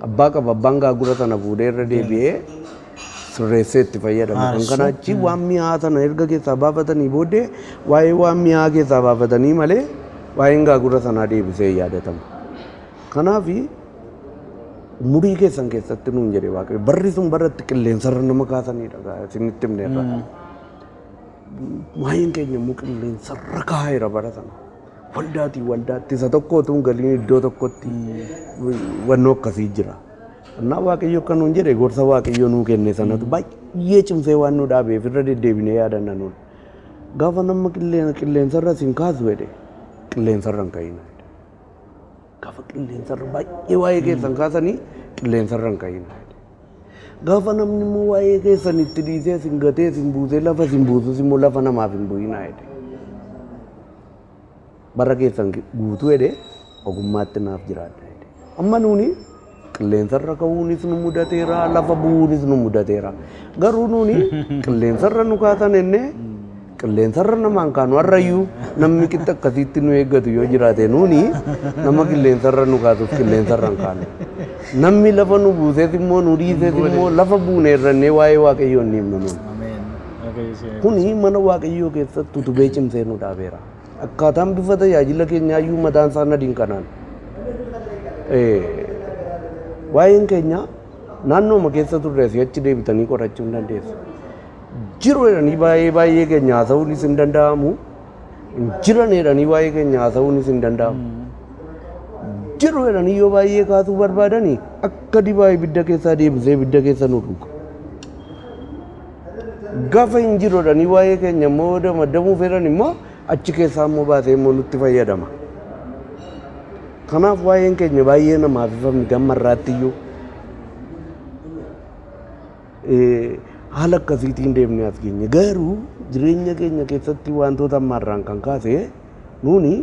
S2: Abbaa qaba abbaan gaagura sana fuudhee irra deebi'ee sirreessee itti fayyadama. Kan kana achi waan mi'aa sana erga keessaa baafatanii booddee waa'ee waan mi'aa keessaa baafatanii malee waa'een gaagura sanaa deebisee yaadatama. Kanaaf umurii keessan keessatti nuun jedhe Waaqayyo barri sun baratti qilleensarra nama kaasanidha isinitti himneerra. Waa'een keenya immoo qilleensarra kaa'eera bara sana. Waldaatti isa tokkootu galiin iddoo tokkotti wannoo akkasii jira. Kanaaf Waaqayyo akka nuun jedhe gorsa Waaqayyo nuu kenne sanatu baay'ee cimsee waan nu dhaabeef irra deddeebinee yaadanna nuun. Gaafa nama qilleensarra isin kaasu jedhe qilleensarra hin ka'ina. Gaafa qilleensarra baay'ee waa'ee keessan kaasanii qilleensarra hin ka'ina. Gaafa namni immoo waa'ee keessan itti dhiisee isin gatee isin buusee lafa isin buusus immoo lafa namaaf hin bu'ina jedhe. Bara keessan guutuu jedhe ogummaatti naaf jiraadha jedhe. Amma nuuni qilleensarra ka'uunis nu mudateera lafa bu'uunis nu mudateera. Garuu nuuni qilleensarra nu kaasan jennee qilleensarra namaan kaanu har'ayyuu namni qixa akkasiitti nu eeggatu yoo jiraate nuuni nama qilleensarra nu kaasuuf qilleensarra hin kaanu. Namni lafa nu buusees immoo nu dhiisees immoo lafa buune irrannee waa'ee Waaqayyoo hin himnu nuun. Kuni mana Waaqayyoo keessatti utubee cimsee nu dhaabeera. Akkaataan bifa tajaajila keenyaayyuu mataan isaa nadiin kanaan. Waa'een keenya naannooma keessa turre si'achi deebitanii qorachuu hin dandeessu. Jiru jedhanii baay'ee keenya haasa'uunis hin danda'amu. Jiran jedhanii waa'ee keenya haasa'uunis hin danda'amu. Jiru jedhanii yoo baay'ee kaasuu barbaadanii akka dibaa ibidda keessaa deebisee ibidda keessa nu dhuga. Gaafa hin jiru jedhanii waa'ee keenya immoo dammadammuu fedhan immoo achi keessaa immoo baasee immoo nutti fayyadama. Kanaaf waa'een keenya baay'ee namaaf ifamni gammarraatti iyyuu haala akkasiitiin deemnee as keenya garuu jireenya keenya keessatti wantoota ammaarraan kan kaase nuuni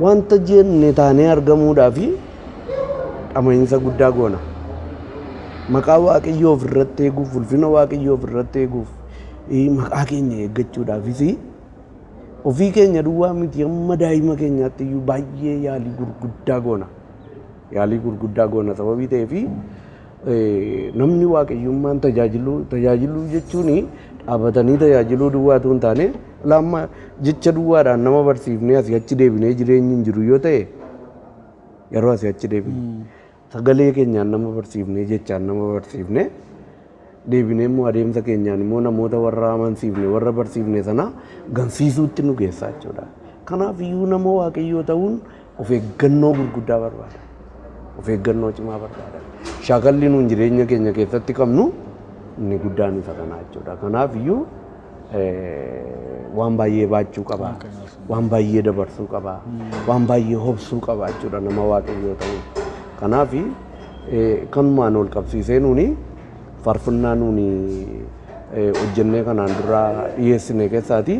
S2: wanta jenne taanee argamuudhaa fi dhama'iinsa guddaa goona. Maqaa Waaqayyoo ofirratti eeguuf, ulfina Waaqayyoo ofirratti eeguuf, maqaa keenya eeggachuudhaafis ofii keenya duwwaa miti amma daa'ima keenyaatti iyyuu baay'ee yaalii gurguddaa goona. Yaalii gurguddaa goona sababii ta'eef namni Waaqayyummaan tajaajiluu jechuun dhaabatanii tajaajiluu duwwaatu hin taane lamma jecha duwwaadhaan nama barsiifnee asii achi deebinee jireenyi hin jiru yoo ta'e yeroo asii achi deebine sagalee keenyaan nama barsiifnee jechaan nama barsiifnee deebinee immoo adeemsa keenyaan immoo namoota warra amansiifne warra barsiifne sana gansiisuutti nu geessaa jechuudha. Kanaaf iyyuu nama Waaqayyoo ta'uun of eeggannoo gurguddaa barbaada. Of eeggannoo cimaa barbaada. Shaakalli nuun jireenya keenya keessatti qabnu inni guddaan isa kanaa jechuudha. Kanaaf iyyuu waan baay'ee baachuu qaba. Waan baay'ee dabarsuu qaba. Waan baay'ee hobsuu qaba jechuudha nama Waaqayyoo ta'uun. Kanaaf kanumaan ol qabsiisee nuuni faarfannaa nuuni hojjennee kanaan dura dhiyeessine keessaati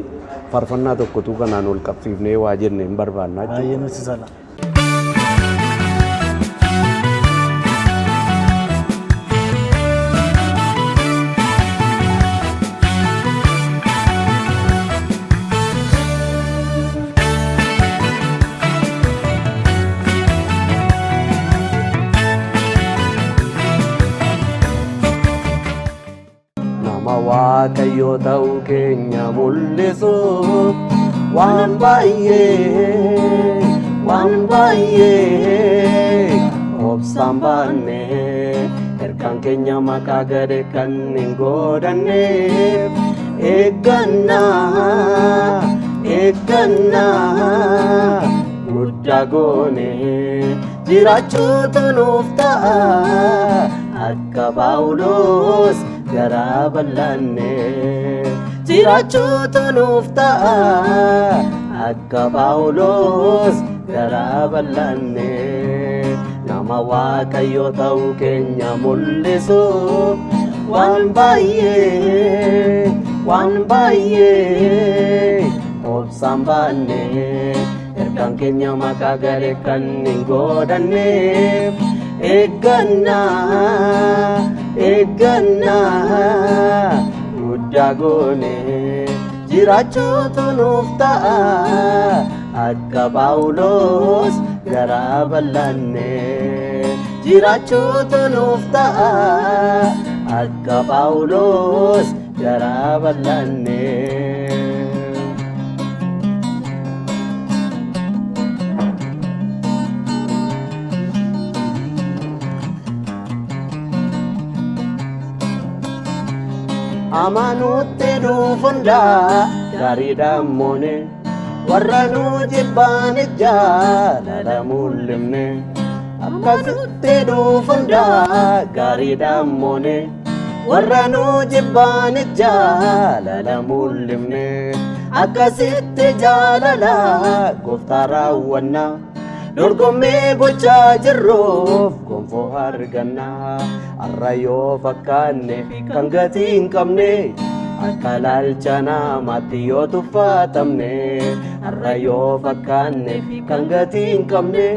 S2: faarfannaa tokkotu kanaan ol qabsiifnee waa jenne hin barbaanna jechuudha.
S1: Baay'ee nutti tola.
S2: Waaqayyo ta'uu keenya mul'isuuf waan baay'ee obsaan baannee ergaan keenya maqaa gade kan hin godhanneef eeggannaa guddaa goone jiraachuutu nuuf ta'a akka Phaawulos garaa bal'anne jiraachuutu nuuf ta'a akka Phaawulos garaa bal'anne nama Waaqayyo ta'uu keenya mul'isuuf waan baay'ee obsaan baanne ergaan keenya maqaa gade kan hin godhanneef eeggannaa guddaa goone jiraachuutu nuuf ta'a akka Phaawulos garaa bal'anne jiraachuutu nuuf ta'a akka Phaawulos garaa bal'anne. Amanuutti dhufundaa gaariidhaan moone warra nu jibbaan jaalala mul'ifne. Akkasitti dhufundaa gaariidhaan moone warra nu jibbaan jaalala mul'ifne. Akkasitti jaalala gooftaa raawwanna dorgommii gochaa jirruuf gonfoo arganna. Har'a yoo fakkaanne kan gatii hin qabne akka ilaalcha namaatti yoo tuffatamne. Har'a yoo fakkaanne kan gatii hin qabne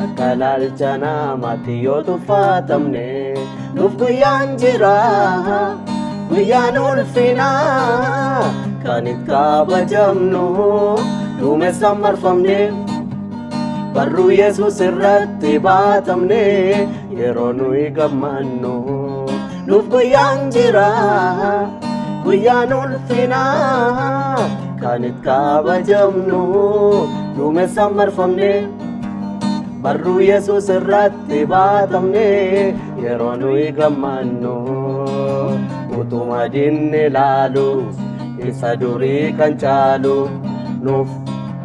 S2: akka ilaalcha namaatti yoo tuffatamne. Nuuf guyyaan jira guyyaan ulfinaa kan itti kabajamnu duumessaan marfamne. Barruu Yesuus irratti baatamne yeroo nuyi gammannu. Nuuf guyyaan jira guyyaan ulfinaa kan itti kabajamnu duumessaan marfamne. Barruu Yesuus irratti baatamne yeroo nuyi gammannu. Utuma dinni ilaalu isa durii kan caalu nuuf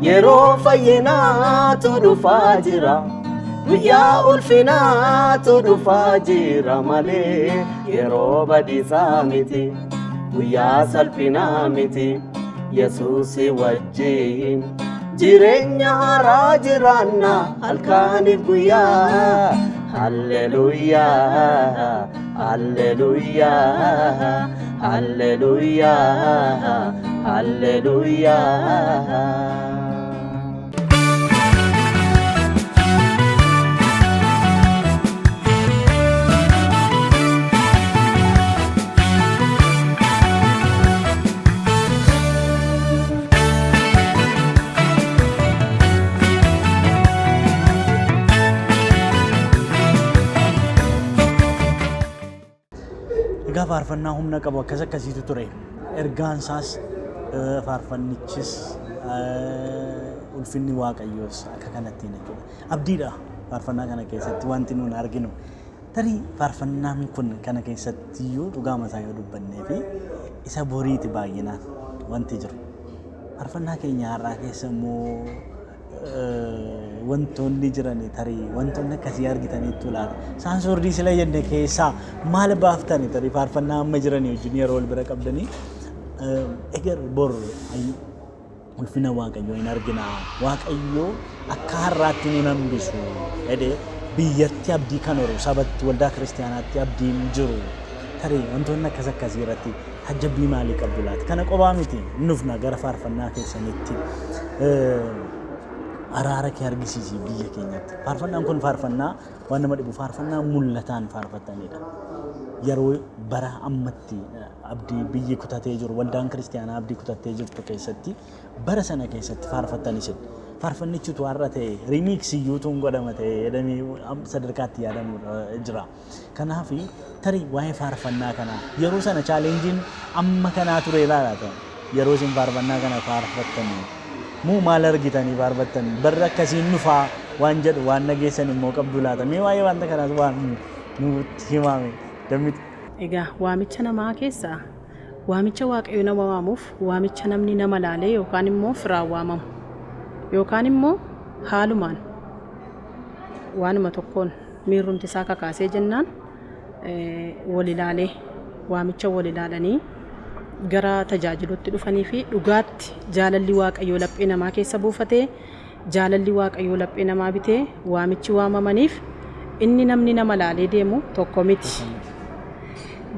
S2: yeroo fayyinaatu dhufaa jira. Guyyaa ulfinaatu dhufaa jira malee yeroo badiisaa miti. Guyyaa salphinaa miti. Yesuus wajjin jireenya haaraa jiraanna halkaaniif guyyaa. Halleluuyaa halleluuyaa halleluuyaa halleluuyaa.
S1: Egaa faarfannaa humna qabu akkas akkasiitu ture. Ergaan isaas faarfannichis ulfinni Waaqayyoos akka kanattiin jechuudha. Abdiidha faarfannaa kana keessatti wanti nuun arginu. Tarii faarfannaan kun kana keessatti iyyuu dhugaa mataa yoo dubbannee fi isa boriiti baay'inaan wanti jiru. Faarfannaa keenya har'aa keessa immoo wantoonni jirani tarii wantoonni akkasii argitaniitu laata. Isaan soordii sila jenne keessaa maal baaftani tarii faarfannaa amma jiranii wajjin yeroo wal bira qabdanii eger bor ulfina Waaqayyoo hin argina. Waaqayyoo akka har'aatti nu hambisu jedhee biyyatti abdii kan horu sabatti waldaa kiristaanaatti abdiin jiru. Tarii wantoonni akkas akkasii irratti hajjabbii maalii qabdu laata? Kana qophaa miti nufna gara faarfannaa keessanitti. Araara kee argisiisi biyya keenyatti. Faarfannaan kun faarfannaa waan nama dhibu faarfannaa mul'ataan faarfatanidha. Yeroo bara ammatti abdii biyyi kutatee jiru waldaan kiristaanaa abdii kutatee jirtu keessatti bara sana keessatti faarfatanis faarfannichitu har'a ta'e riimiksiyyuutu godhama ta'e jedhamee sadarkaatti yaadamu jira. Kanaaf tarii waa'ee faarfannaa kana yeroo sana chaalenjiin amma kanaa ture laata yeroo isin faarfannaa kana faarfattanii muu maal argitanii faarfattan barra akkasiin nufaa waan jedhu waan nageessan immoo qabdu laata mee waa'ee wanta kanaas waan nutti himame dammit.
S3: Egaa waamicha namaa keessaa waamicha Waaqayyo nama waamuuf waamicha namni nama laalee yookaan immoo firaan waamamu yookaan immoo haalumaan waanuma tokkoon miirrumti isaa kakaasee jennaan wal ilaalee waamicha wal ilaalanii gara tajaajilutti dhufanii fi dhugaatti jaalalli Waaqayyoo laphee namaa keessa buufatee jaalalli Waaqayyoo laphee namaa bitee waamichi waamamaniif inni namni nama laalee deemu tokko miti.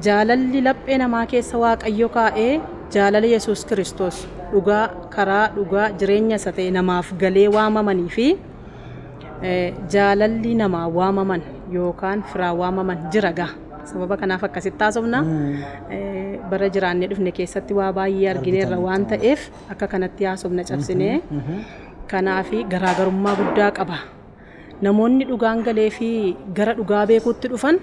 S3: Jaalalli laphee namaa keessa Waaqayyo kaa'ee jaalala Yesuus Kiristoos dhugaa karaa dhugaa jireenya isa ta'e namaaf galee waamamanii fi jaalalli namaa waamaman yookaan firaan waamaman jira gaa. Sababa kanaaf akkasitti taasifna bara jiraannee dhufne keessatti waa baay'ee argineerra waan ta'eef akka kanatti haasofna cabsinee kanaaf garaagarummaa guddaa qaba. Namoonni dhugaan galee fi gara dhugaa beekuutti dhufan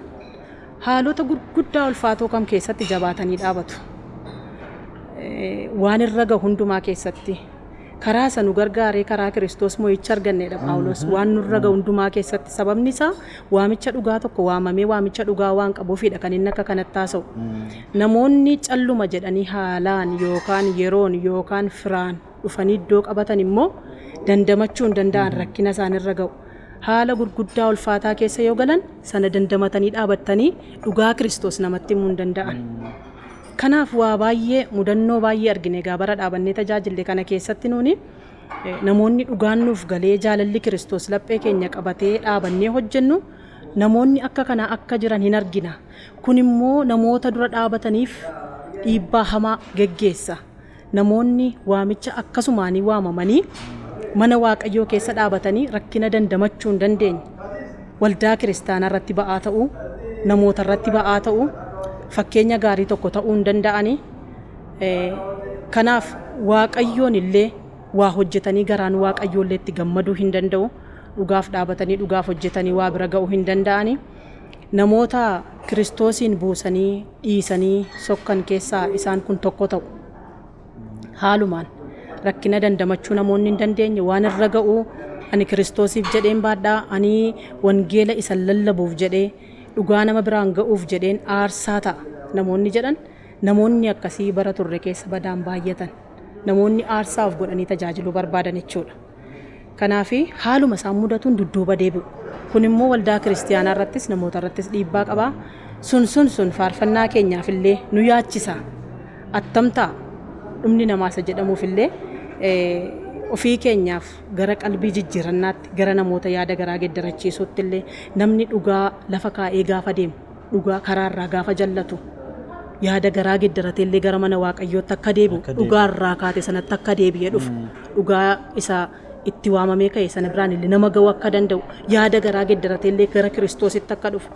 S3: haalota gurguddaa ulfaatoo kam keessatti jabaatanii dhaabatu. Waan irra gahu hundumaa keessatti karaa isa nu gargaaree karaa Kiristoos mo'icha arganneedha Phaawulos. Waan nurra gahu hundumaa keessatti sababni isaa waamicha dhugaa tokko waamamee waamicha dhugaa waan qabuufidha kan inni akka kanatti taasa'u. Namoonni calluma jedhanii haalaan yookaan yeroon yookaan firaan dhufanii iddoo qabatan immoo dandamachuu hin danda'an rakkina isaanirra gahu. Haala gurguddaa ulfaataa keessa yoo galan sana dandamatanii dhaabattanii dhugaa Kiristoos namatti himuu hin danda'an. Kanaaf waa baay'ee mudannoo baay'ee argine egaa bara dhaabannee tajaajille kana keessatti nuuni namoonni dhugaan nuuf galee jaalalli Kiristoos laphee keenya qabatee dhaabannee hojjennu namoonni akka kanaa akka jiran hin argina. Kun immoo namoota dura dhaabataniif dhiibbaa hamaa geggeessa. Namoonni waamicha akkasumaanii waamamanii mana Waaqayyoo keessa dhaabatanii rakkina dandamachuu hin dandeenye. Waldaa kiristaanaa irratti ba'aa ta'uu, namoota irratti ba'aa ta'uu, fakkeenya gaarii tokko ta'uu hin danda'ani. Kanaaf Waaqayyoon illee waa hojjetanii garaan Waaqayyoo illee itti gammaduu hin danda'u. Dhugaaf dhaabatanii dhugaaf hojjetanii waa bira ga'uu hin danda'ani. Namoota Kiristoosiin buusanii dhiisanii sokkan keessaa isaan kun tokko ta'u. Haalumaan rakkina dandamachuu namoonni hin dandeenye waan irra ga'u ani Kiristoosiif jedheen baadhaa ani wangeela isa lallabuuf jedhee dhugaa nama biraan ga'uuf jedheen aarsaa ta'a namoonni jedhan namoonni akkasii bara turre keessa badaan baay'atan namoonni aarsaaf godhanii tajaajiluu barbaadan jechuudha. Kanaaf haaluma isaan mudatuun dudduuba deebi'u. Kun immoo waldaa kiristaanaa irrattis namoota irrattis dhiibbaa qaba. Sun faarfannaa keenyaaf illee nu yaachisa. Attamtaa dhumni namaa isa jedhamuuf illee ofii keenyaaf gara qalbii jijjiirannaatti gara namoota yaada garaa geeddarachiisuutti illee namni dhugaa lafa kaa'ee gaafa deemu dhugaa karaarraa gaafa jallatu yaada garaa geeddaratee illee gara mana Waaqayyootti akka deebi'u dhugaarraa kaate sanatti akka deebi'ee dhufu dhugaa isa itti waamamee ka'e sana biraan illee nama ga'uu akka danda'u yaada garaa geeddaratee illee gara Kiristoositti akka dhufu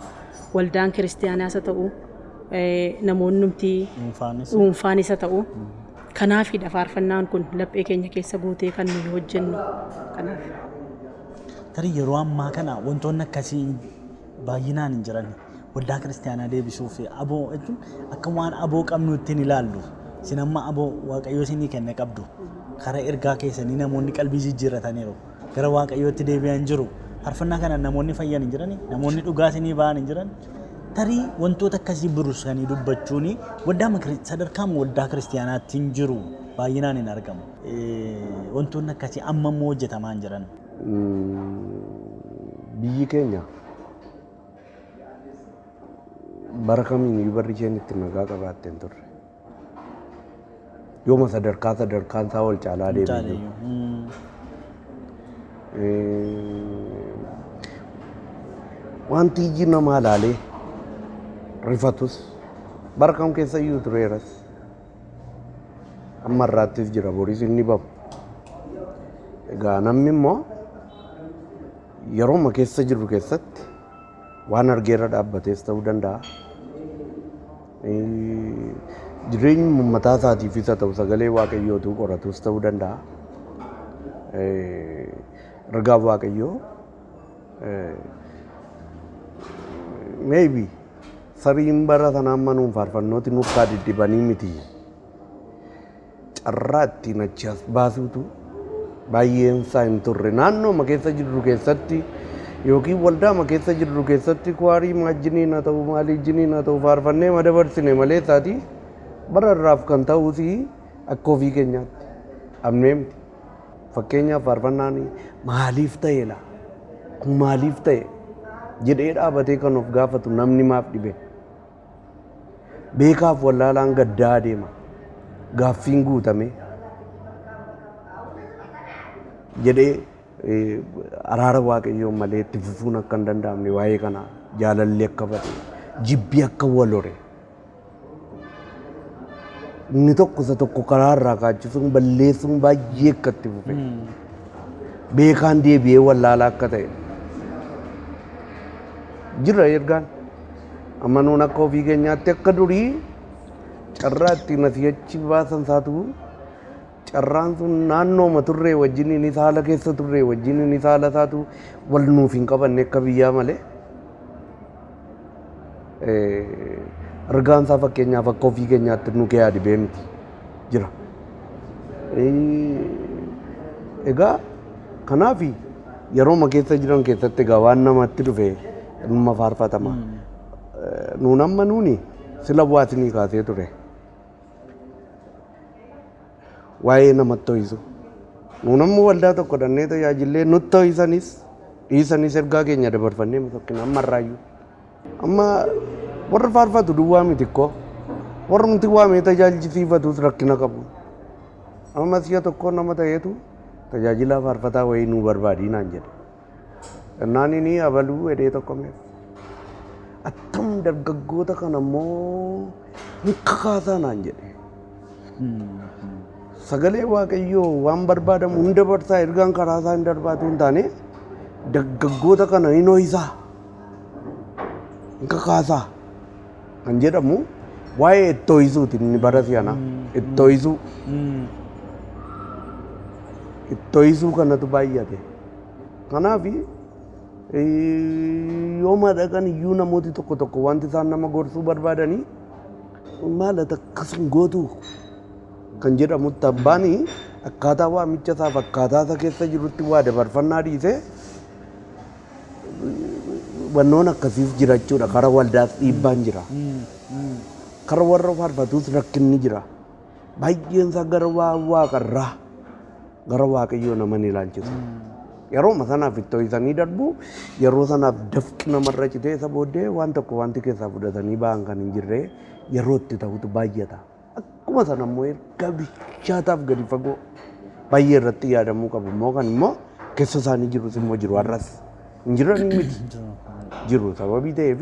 S3: waldaan kiristaanaas haa ta'u namoonni numtii dhuunfaanis haa ta'u. Kanaafidha faarfannaan kun laphee keenya keessa guutee kan nuyi hojjennu kanaaf.
S1: Tarii yeroo ammaa kana wantoonni akkasii baay'inaan hin jiran waldaa kiristaanaa deebisuuf aboo jechuun akka waan aboo qabnu ittiin ilaallu isin amma aboo Waaqayyoo isinii kenne qabdu karaa ergaa keessanii namoonni qalbii jijjiirrataniiru gara Waaqayyootti deebi'an jiru faarfannaa kana namoonni fayyan hin jirani namoonni dhugaa isinii ba'an hin jiran. Tarii wantoota akkasii buruusanii dubbachuun sadarkaa waldaa kiristaanaatti hin jiru baay'inaan hin argamu. Wantoonni akkasii amma immoo hojjetamaa hin jiran.
S2: Biyyi keenya bara kamiin barri isheen itti nagaa qabaattee hin turre. Yooma sadarkaan isaa ol caalaa deebi'u. Wanti iji namaa laalee rifatus bara kam keessa iyyuu tureeras amma irraattis jira boris inni bahu. Egaa namni immoo yerooma keessa jirru keessatti waan argeerra dhaabbatees ta'uu danda'a. Jireenyi mataa isaatiifis haa ta'u sagalee Waaqayyootu qoratus ta'uu danda'a. Ergaa Waaqayyoo maybe sariin bara sanaan manuun faarfannooti nuuf dibanii miti. Carraa ittiin achi as baasuutu baay'een isaa hin turre. Naannooma keessa jirru keessatti yookiin waldaama keessa jirru keessatti kwaarii maajjiniin haa ta'u maalii jiniin haa ta'u faarfannee madabarsine malee isaati bara irraaf kan ta'uus akka ofii keenyaatti amnee miti. Fakkeenyaaf faarfannaan maaliif ta'eela kun maaliif ta'e jedhee dhaabatee kan of gaafatu namni maaf dhibe. Beekaaf wallaalaan gaddaa adeema gaaffiin guutame jedhee araara Waaqayyoon malee itti fufuun akka hin danda'amne waa'ee kana jaalalli akka bade jibbi akka wal hore inni tokko isa tokko karaa irraa kaachisuun balleessuun baay'ee akka itti fufe beekaan deebi'ee wallaalaa akka ta'e jira ergaan. Amanuun akka ofii keenyaatti akka durii carraa ittiin asii achi baasan isaatu carraan sun naannooma turree wajjin inni haala keessa turree wajjin inni haala isaatu wal nuuf hin qabanne akka biyyaa malee argaan isaa fakkeenyaaf akka ofii keenyaatti nu kee adibee miti jira. Egaa kanaaf yeroo keessa jiran keessatti egaa waan namatti dhufe dhimma faarfatama. Nuun amma nuuni sila bu'aatinii kaasee ture. Waa'ee namatti ho'isu. Nuun amma waldaa tokko dhannee tajaajillee nutti ho'isanis dhiisanis ergaa keenya dabarfannee tokkina amma irraayyuu. Amma warra faarfatu duwwaa miti koo warra nuti waamee tajaajilsiifatus rakkina qabu. Amma si'a tokko nama ta'eetu tajaajila faarfataa wayii nuu barbaadii naan jedhe. Innaan inni abaluu edee tokko meef. Attam dargaggoota kana immoo ni kakaasaa naan jedhe. Sagalee Waaqayyoo waan barbaadamu hunda barsaa ergaan karaa isaa hin darbaatu hin taane dargaggoota kana hin ho'isaa. Hin kakaasaa kan jedhamu waa'ee itti ho'isuuti inni bara si'ana. Itti ho'isuu. Itti ho'isuu kanatu baay'ate. Kanaaf yooma dhaqan iyyuu namooti tokko tokko wanti isaan nama gorsuu barbaadanii maal akkasuma gootu kan jedhamutti abbaanii akkaataa waamicha isaaf akkaataa isa keessa jirutti waa dabarfannaa dhiisee wannoon akkasiif jirachuudha. Kara waldaas dhiibbaan jira. Kara warra faarfatuus rakkinni jira. Baay'een isaa gara waaqarraa gara Waaqayyoo nama ni ilaalchisu. Yeroo sanaaf itti ho'isanii darbu yeroo sanaaf dafqi namarra citee isa booddee waan tokko wanti keessaa fudhatanii ba'an kan hin jirre yeroo itti ta'utu baay'ata. Akkuma sana immoo erga bishaataaf gadi fagoo baay'ee irratti yaadamuu qabu immoo kan immoo keessa isaanii jirus immoo jiru har'as hin jiranii miti jiru sababii ta'eef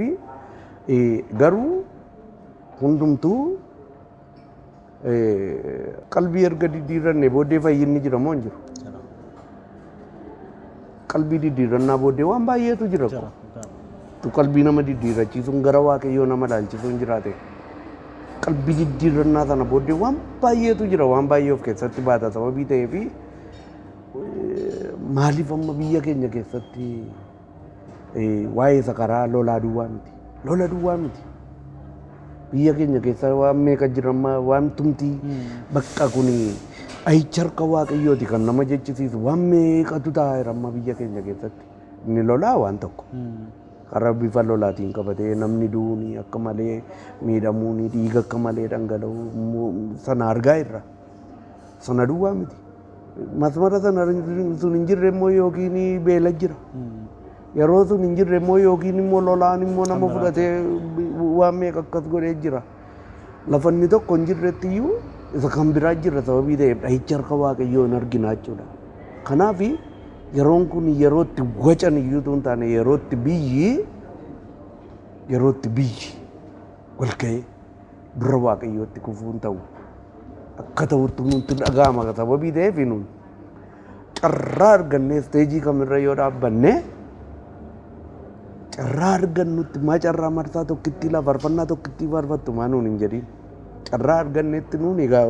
S2: garuu hundumtuu qalbii erga diddiiranne booddee fayyinni jira moo hin jiru? Qalbii diddiirannaa booddee waan baay'eetu jira. Tu qalbii nama diddiirachiisuun gara Waaqayyoo nama ilaalchisuun jiraate. Qalbii diddiirannaa sana booddee waan baay'eetu jira. Waan baay'ee of keessatti baata sababii ta'eef maaliif amma biyya keenya keessatti waa'ee isa karaa lolaa duwwaa miti. Lola duwwaa miti. Biyya keenya keessa waan meeqa jira amma waan tumtii bakka kuni ayicha harka Waaqayyooti kan nama jechisiisu waan meeqatu taa'eera amma biyya keenya keessatti. Inni lolaa waan tokko. Karaa bifa lolaatiin qabatee namni du'uuni akka malee miidhamuuni dhiiga akka malee dhangala'u sana argaa irra. Sana duwwaa miti. Masmara sana sun hin jirre immoo yookiin beela jira. Yeroo sun hin jirre immoo yookiin immoo lolaan immoo nama fudhatee waan meeqa akkas godhee jira. Lafa inni tokko hin jirretti iyyuu isa kan biraa jira sababii ta'eef dhahicha harka Waaqayyoo hin argina jechuudha. Kanaaf yeroon kun yerootti wacan iyyuu hin taane yerootti biyyi wal ga'ee dura Waaqayyootti kufuun ta'u akka ta'utti nutti dhaga'ama sababii ta'eef nuun carraa argannee isteejii kamirra yoo dhaabbanne carraa argannutti maa carraa marsaa tokkitti faarfannaa tokkitti faarfattu maa nuun hin jedhin. Carraa argannetti nuun egaa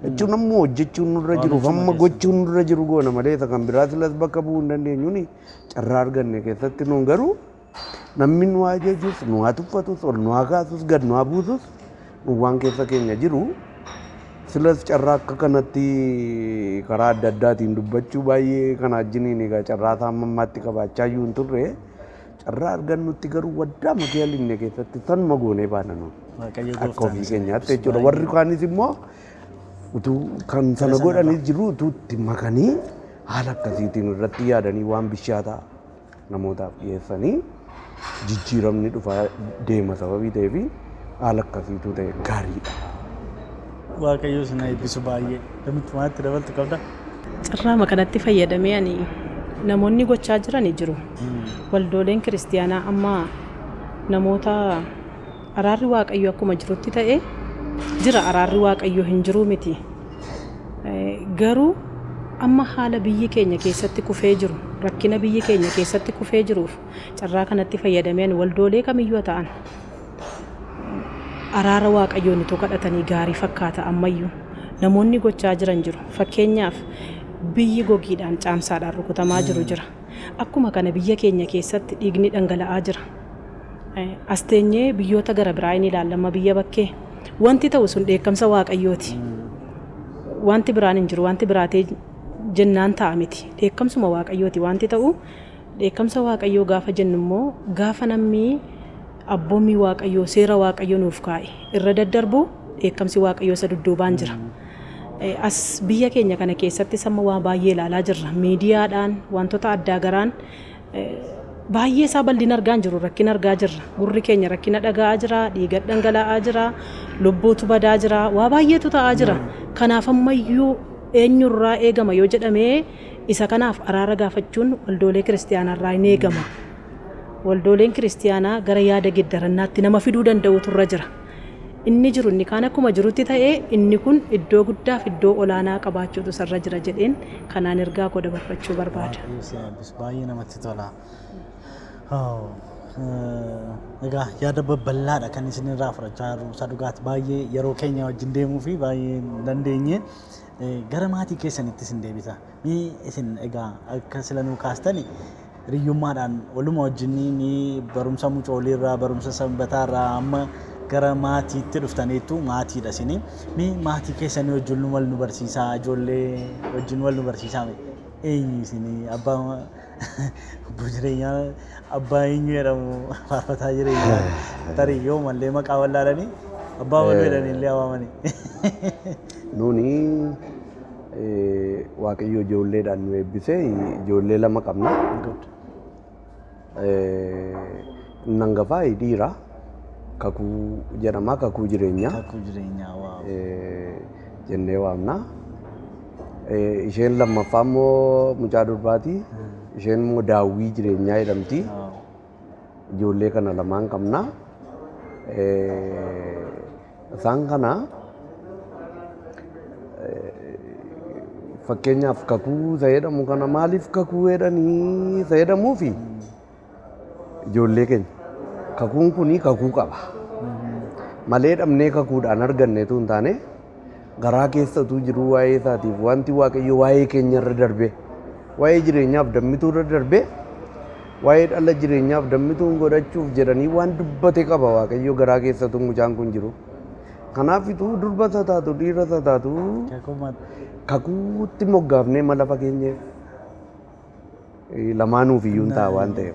S2: jechuun ammoo hojjechuun nurra jiru hamma gochuun nurra jiru goona malee isa kan biraa silas bakka bu'uu hin dandeenyuun carraa arganne keessatti nuun garuu namni nu haa jejjuus nu haa tuffatus ol nu haa kaasus gad nu haa buusus nu waan keessa keenya jiru silas carraa akka kanatti karaa adda addaatiin dubbachuu baay'ee kana wajjiniin egaa carraa isaa ammaatti qabaachaa iyyuu hin turre carraa argannutti garuu waddaa magaalinne keessatti sanuma goonee baana nuun. Akka ofii keenyaatti jechuudha. Warri kaanis immoo utuu kan sana godhanis jiru utuu itti makanii haala akkasiitiin irratti yaadanii waan bishaataa namootaaf dhiyeessanii jijjiiramni dhufaa deema sababii ta'eef haala akkasiitu ta'e gaariidha.
S1: Waaqayyo sana eebbisu baay'ee namatti maatti dabaltu qabda.
S3: Carraa kanatti fayyadamee ani namoonni gochaa jiran jiru. Waldooleen kiristiyaanaa amma namoota araarri Waaqayyo akkuma jirutti ta'e jira araarri Waaqayyo hin jiru miti. Garuu amma haala biyyi keenya keessatti kufee jiru rakkina biyyi keenya keessatti kufee jiruuf carraa kanatti fayyadameen waldoolee kamiyyuu ta'an araara Waaqayyoon itoo kadhatanii gaarii fakkaata ammayyuu namoonni gochaa jiran jiru. Fakkeenyaaf biyyi gogiidhaan caamsaadhaan rukutamaa jiru jira. Akkuma kana biyya keenya keessatti dhiigni dhangala'aa jira. as teenyee biyyoota gara biraa ni ilaallama biyya bakkee wanti ta'u sun dheekkamsa waaqayyooti. Wanti biraan hin jiru wanti biraatee jennaan ta'a miti dheekkamsuma waaqayyooti wanti ta'u dheekkamsa waaqayyoo gaafa jennu immoo gaafa namni abboommii waaqayyoo seera waaqayyoo nuuf kaa'e irra daddarbu dheekkamsi waaqayyoo isa dudduubaan jira. As biyya keenya kana keessatti samma waa baay'ee ilaalaa jirra miidiyaadhaan wantoota addaa garaan baay'ee isaa bal'ina argaa jiru rakkina argaa jirra gurri keenya rakkina dhaga'aa jira dhiiga dhangala'aa jira lubbuutu badaa jira waa baay'eetu ta'aa jira kanaaf ammayyuu eenyurraa eegama yoo jedhamee isa kanaaf araara gaafachuun waldoolee kiristiyaanaarraa hin eegama. Waldooleen kiristiyaanaa gara yaada geddarannaatti nama fiduu danda'utu irra jira. Inni jiru inni kaan akkuma jirutti ta'ee inni kun iddoo guddaaf iddoo olaanaa qabaachuutu sarra jira jedheen kanaan ergaa koo dabarfachuu barbaada.
S1: Baay'ee namatti tola. Egaa yaada babbal'aadha kan isin irraa fudhachaa jirru isa dhugaatti baay'ee yeroo keenya wajjin deemuu fi baay'ee dandeenye gara maatii keessanitti isin deebisa. Isin egaa akka sila nuu kaastani hiriyyummaadhaan waluma wajjin barumsa mucooliirraa barumsa sanbataarraa amma gara maatiitti dhuftaniitu maatiidha isin. Maatii keessanii wajjin wal nu barsiisaa ijoollee wajjin wal nu barsiisaa eenyu isin abbaa obbo jireenyaa abbaa eenyu jedhamu faarfataa jireenyaa tarii yoo mallee maqaa wallaalanii abbaa waluu jedhanii illee waamanii.
S2: Nuni waaqayyo ijoolleedhaan nu eebbise ijoollee lama qabna. Nangafaa dhiira kakuu jedhama kakuu jireenyaa.
S1: Kakuu jireenyaa waaw.
S2: Jennee waamna. Isheen lammaffaa immoo mucaa durbaati. Isheen immoo daawwii jireenyaa jedhamti. Ijoollee kana lamaan qabna. Isaan kana fakkeenyaaf kakuu isa jedhamu kana maaliif kakuu jedhanii isa jedhamuufi ijoollee keenya kakuun kuni kakuu qaba. Malee dhabnee kakuudhaan arganneetu hin taane garaa keessatu jiru waa'ee isaatiif wanti waaqayyo waa'ee keenya irra darbe waa'ee jireenyaaf dammituu irra darbe waa'ee dhala jireenyaaf dammituu godhachuuf jedhanii waan dubbate qaba waaqayyo garaa keessatu mucaan kun jiru. Kanaafituu durba isa taatu dhiira isa taatu kakuutti moggaafnee mala fageenyeef lamaanuuf iyyuu hin ta'a waan ta'eef.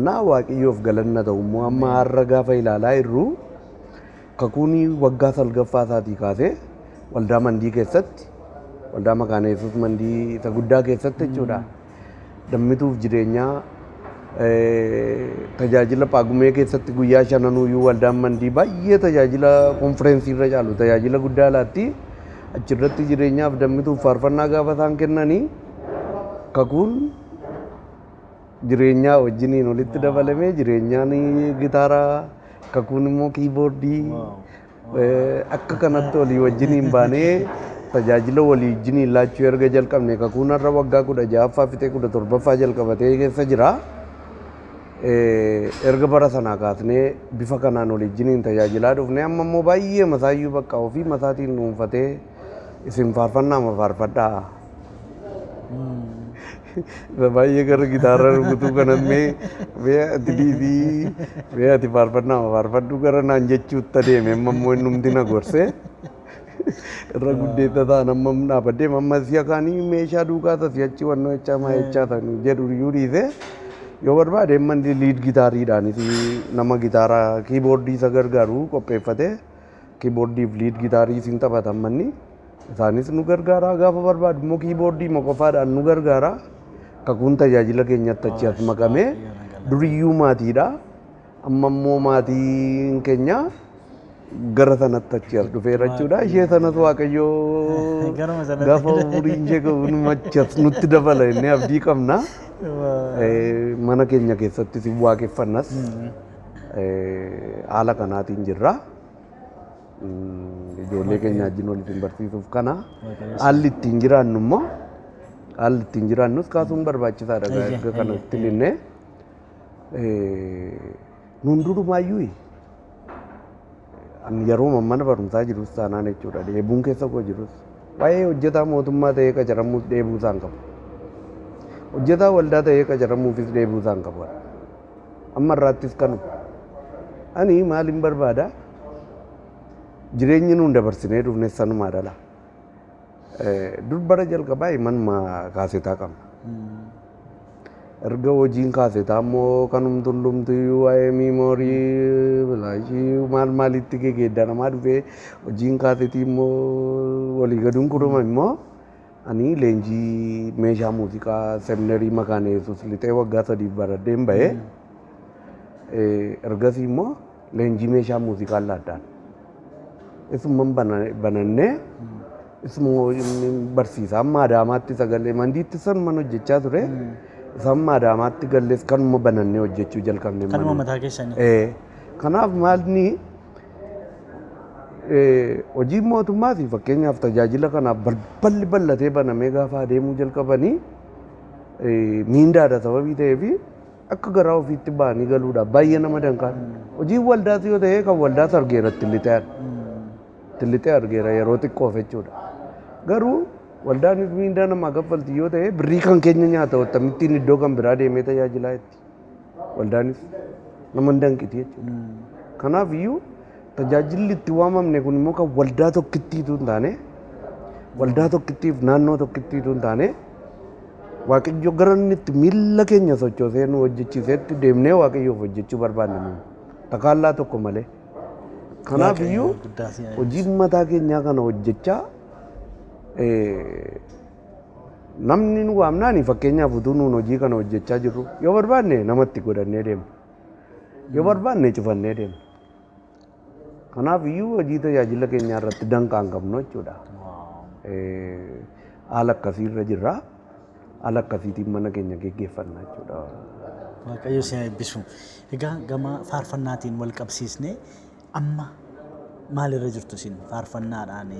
S2: Naa waaqayyoof galanna ta'u immoo amma har'a gaafa ilaalaa jirru kakuun waggaa salgaffaa isaatii kaasee waldaa mandii keessatti waldaa makaana yesuus mandii isa guddaa keessatti jechuudha. Dammituuf jireenyaa tajaajila paagumee keessatti guyyaa shananuyyuu waldaan mandii baay'ee tajaajila konfereensii irra caalu tajaajila guddaa laatti achirratti jireenyaaf dammituuf faarfannaa gaafa isaan kennanii kakuun jireenyaa wajjiniin walitti dabalamee jireenyaan gitaaraa kakuun immoo kiiboordii akka kanatti walii wajjiniin baanee tajaajila walii wajjiniin laachuu erga jalqabne kakuun har'a waggaa 16ffaa fixee 17ffaa jalqabatee keessa jira. Erga bara sanaa kaasnee bifa kanaan walii wajjiniin tajaajilaa dhufne amma immoo baay'ee masaayyuu bakka ofii masaatiin dhuunfatee isin faarfannaa ma faarfadhaa. Baay'ee gara gitaara rukutuu kanatti mee ati dhiisii mee ati faarfannaa ma faarfadhu gara naan jechuutti adeeme amma immoo innumti na gorsee irra guddeetta ta'an amma dhaabadde amma si'a kaanii meeshaa duukaa tasii achi wannoo jechaa maa jechaa ta'an jedhu iyyuu dhiise yoo barbaade manni liid gitaariidhaanis nama gitaara kiiboordii isa gargaaru qopheeffate kiiboordiif liid gitaarii isin taphatan manni isaanis nu gargaara gaafa barbaadu immoo kiiboordii qofaadhaan nu gargaara. Kakuun tajaajila keenyatti achi as makamee duriyyuu maatiidha. Amma immoo maatiin keenya gara sanatti achi as dhufeera jechuudha. Ishee sanas waaqayyoo gaafa umuriin ishee qabu numachi as nutti dabala jennee abdii qabna. Mana keenya keessattis waaqeffannas haala kanaatiin jirra. Ijoollee keenya wajjin waliin barsiisuuf kana haalli ittiin jiraannu immoo haalli ittiin jiraannus kaasuun barbaachisaadha. Erga kanatti illee nuun durumaayyuu yeroo mana barumsaa jirus taanaan jechuudha. Dheebuun keessa koo jirus waa'ee hojjetaa mootummaa ta'ee qacaramuuf dheebuu isaan qabu. Hojjetaa waldaa ta'ee qacaramuufis dheebuu isaan qabu. Amma irraattis kanuma. Ani maalin barbaada jireenyi nuun dabarsinee dhufne sanumaa dhala. Durbara jalqabaa manuma kaasetaa qabna. Erga hojiin kaasetaa immoo kan hundumtuu waa'ee miimoorii filaashii maalitti geeddaaramaa dhufee hojiin kaasetii immoo walii gaduun kuruma immoo ani leenjii meeshaa muuziqaa seminarii maqaan Yesuus lixee waggaa 3 baradheen bahee ergasii immoo leenjii meeshaa muuziqaa laaddaan. Isuma banannee isuma barsiisaa amma Adaamaatti sagalee mandiitti sanuma hojjechaa ture. Isaan Adaamaatti gallees kanuma banannee hojjechuu jalqabne.
S1: Kanuma mataa keessanii.
S2: Kanaaf maalni hojii mootummaa fi fakkeenyaaf tajaajila kanaaf balballi bal'atee banamee gaafa adeemuu jalqabanii miindaadha sababii ta'eef akka garaa ofiitti ba'anii galuudhaaf baay'ee nama danqaan. Hojii waldaas yoo ta'e kan waldaas argeera tillixee argeera yeroo xiqqoof jechuudha. Garuu waldaanis miindaa namaa kaffalti yoo ta'e birrii kan keenya nyaata wattamittiin iddoo kan biraa deemee tajaajilaa jetti. Waldaanis nama danqiti jechuudha. Kanaaf iyyuu tajaajilli itti waamamne kun immoo kan waldaa tokkittiitu hin taane waldaa tokkittiif naannoo tokkittiitu hin taane waaqayyo gara inni itti miilla keenya sochoosee nu hojjechiisetti deemnee waaqayyoof hojjechuu barbaanne nu takaallaa tokko malee. Kanaaf iyyuu hojii mataa keenyaa kana hojjechaa namni nu waamnaani fakkeenyaaf utuu nuun hojii kana hojjechaa jirru yoo barbaanne namatti godhannee deemna. Yoo barbaanne cufannee deemna. Kanaaf iyyuu hojii tajaajila keenyaa irratti danqaa hin qabnu jechuudha. Haala akkasiirra jirra. Haala akkasiitiin mana keenya geggeeffannaa jechuudha.
S1: Waaqayyo si eebbisu. Egaa gama faarfannaatiin wal qabsiisnee amma maalirra jirtu isin faarfannaadhaan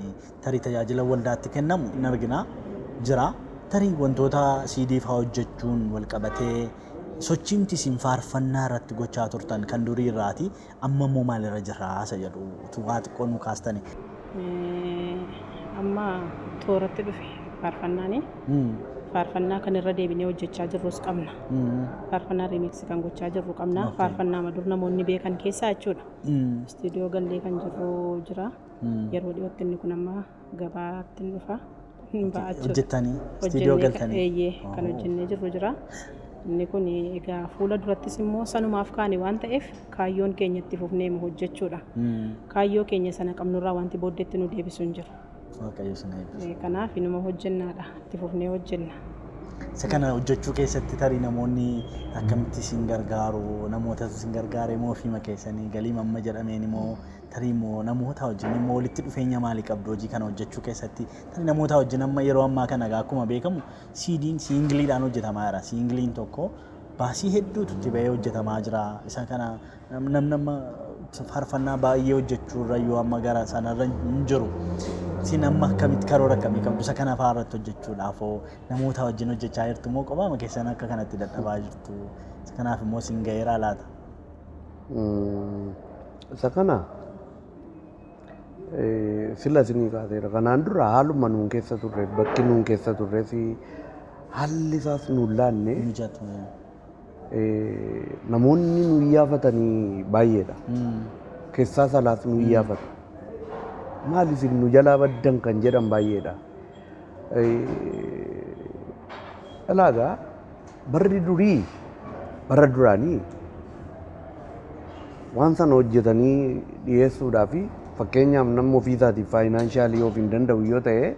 S1: tarii tajaajila waldaatti kennamu hin argina jira. Tarii wantoota CD fa'aa hojjechuun wal qabatee sochiimti isin faarfannaa irratti gochaa turtan kan durii irraati amma immoo maalirra jirra isa jedhu waa xiqqoo nu kaastani.
S3: Amma tooratti dhufe faarfannaani. Faarfannaa kan irra deebinee hojjechaa jirrus qabna. Faarfannaa remix kan gochaa jirru qabna. Faarfannaa madur namoonni beekan keessaa jechuudha. Istiidiyoo gallee kan jirru jira. Yeroo dhiyootti inni kun amma gabaatti hin dhufa.
S1: Hojjettanii istiidiyoo galtanii.
S3: Kan hojjennee jirru jira. Inni kun egaa fuula durattis immoo sanumaaf kaane waan ta'eef kaayyoon keenya itti fufnee hojjechuudha. Kaayyoo keenya sana qabnurraa wanti booddeetti nu deebisu hin jiru. Kanaaf inuma hojjennaadha. Itti fufnee hojjenna.
S1: Isa kana hojjechuu keessatti tarii namoonni akkamitti isin gargaaru namoota isin gargaare moo ofiima keessanii galii mamma jedhameen immoo tarii immoo namoota wajjin immoo walitti dhufeenya maalii qabdu hojii kana hojjechuu keessatti tarii namoota wajjin amma yeroo ammaa kana akkuma beekamu CD'n siingiliidhaan hojjetamaa jira. Siingiliin tokko baasii hedduutu itti bahee hojjetamaa jira. Isa kana nama faarfannaa baay'ee hojjechuurra yoo amma gara sanarra hin jiru. Isin amma akkamitti karoora akkamii qabdu isa kana fa'aa irratti hojjechuudhaaf namoota wajjin hojjechaa jirtu moo qofaama keessan akka kanatti dadhabaa jirtu isa kanaaf immoo isin ga'eeraa laata?
S2: Isa kana sila isinii kaaseera. Kanaan dura haaluma nuun keessa turre bakki nuun keessa turre fi haalli isaas nuun laanne namoonni nu iyyafatanii baay'eedha. Keessaa salaas nu iyyafatu. Maal isin nu jalaa baddan kan jedhan baay'eedha. Alaagaa barri durii bara duraanii waan sana hojjetanii dhiyeessuudhaa fi fakkeenyaaf nama ofiisaatiif faayinaanshaali of hin danda'u yoo ta'e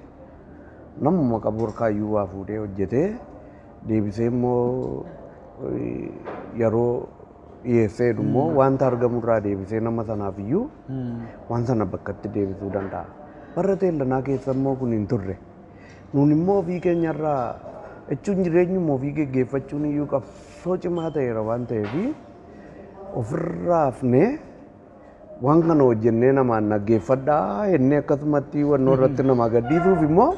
S2: namuma qabu harkaayyuu waa fuudhee hojjetee deebisee immoo yeroo dhiyeessee immoo wanta argamurraa deebisee nama sanaaf iyyuu waan sana bakkatti deebisuu danda'a. Barra teellanaa keessa immoo kun hin turre. Nuun immoo ofii keenyarraa jechuun jireenyuma ofii geggeeffachuun iyyuu qabsoo cimaa ta'eera waan ta'eef ofirraa hafnee waan kana hojjennee namaan dhaggeeffadhaa jennee akkasumatti wannoo irratti nama gaddisiisuuf immoo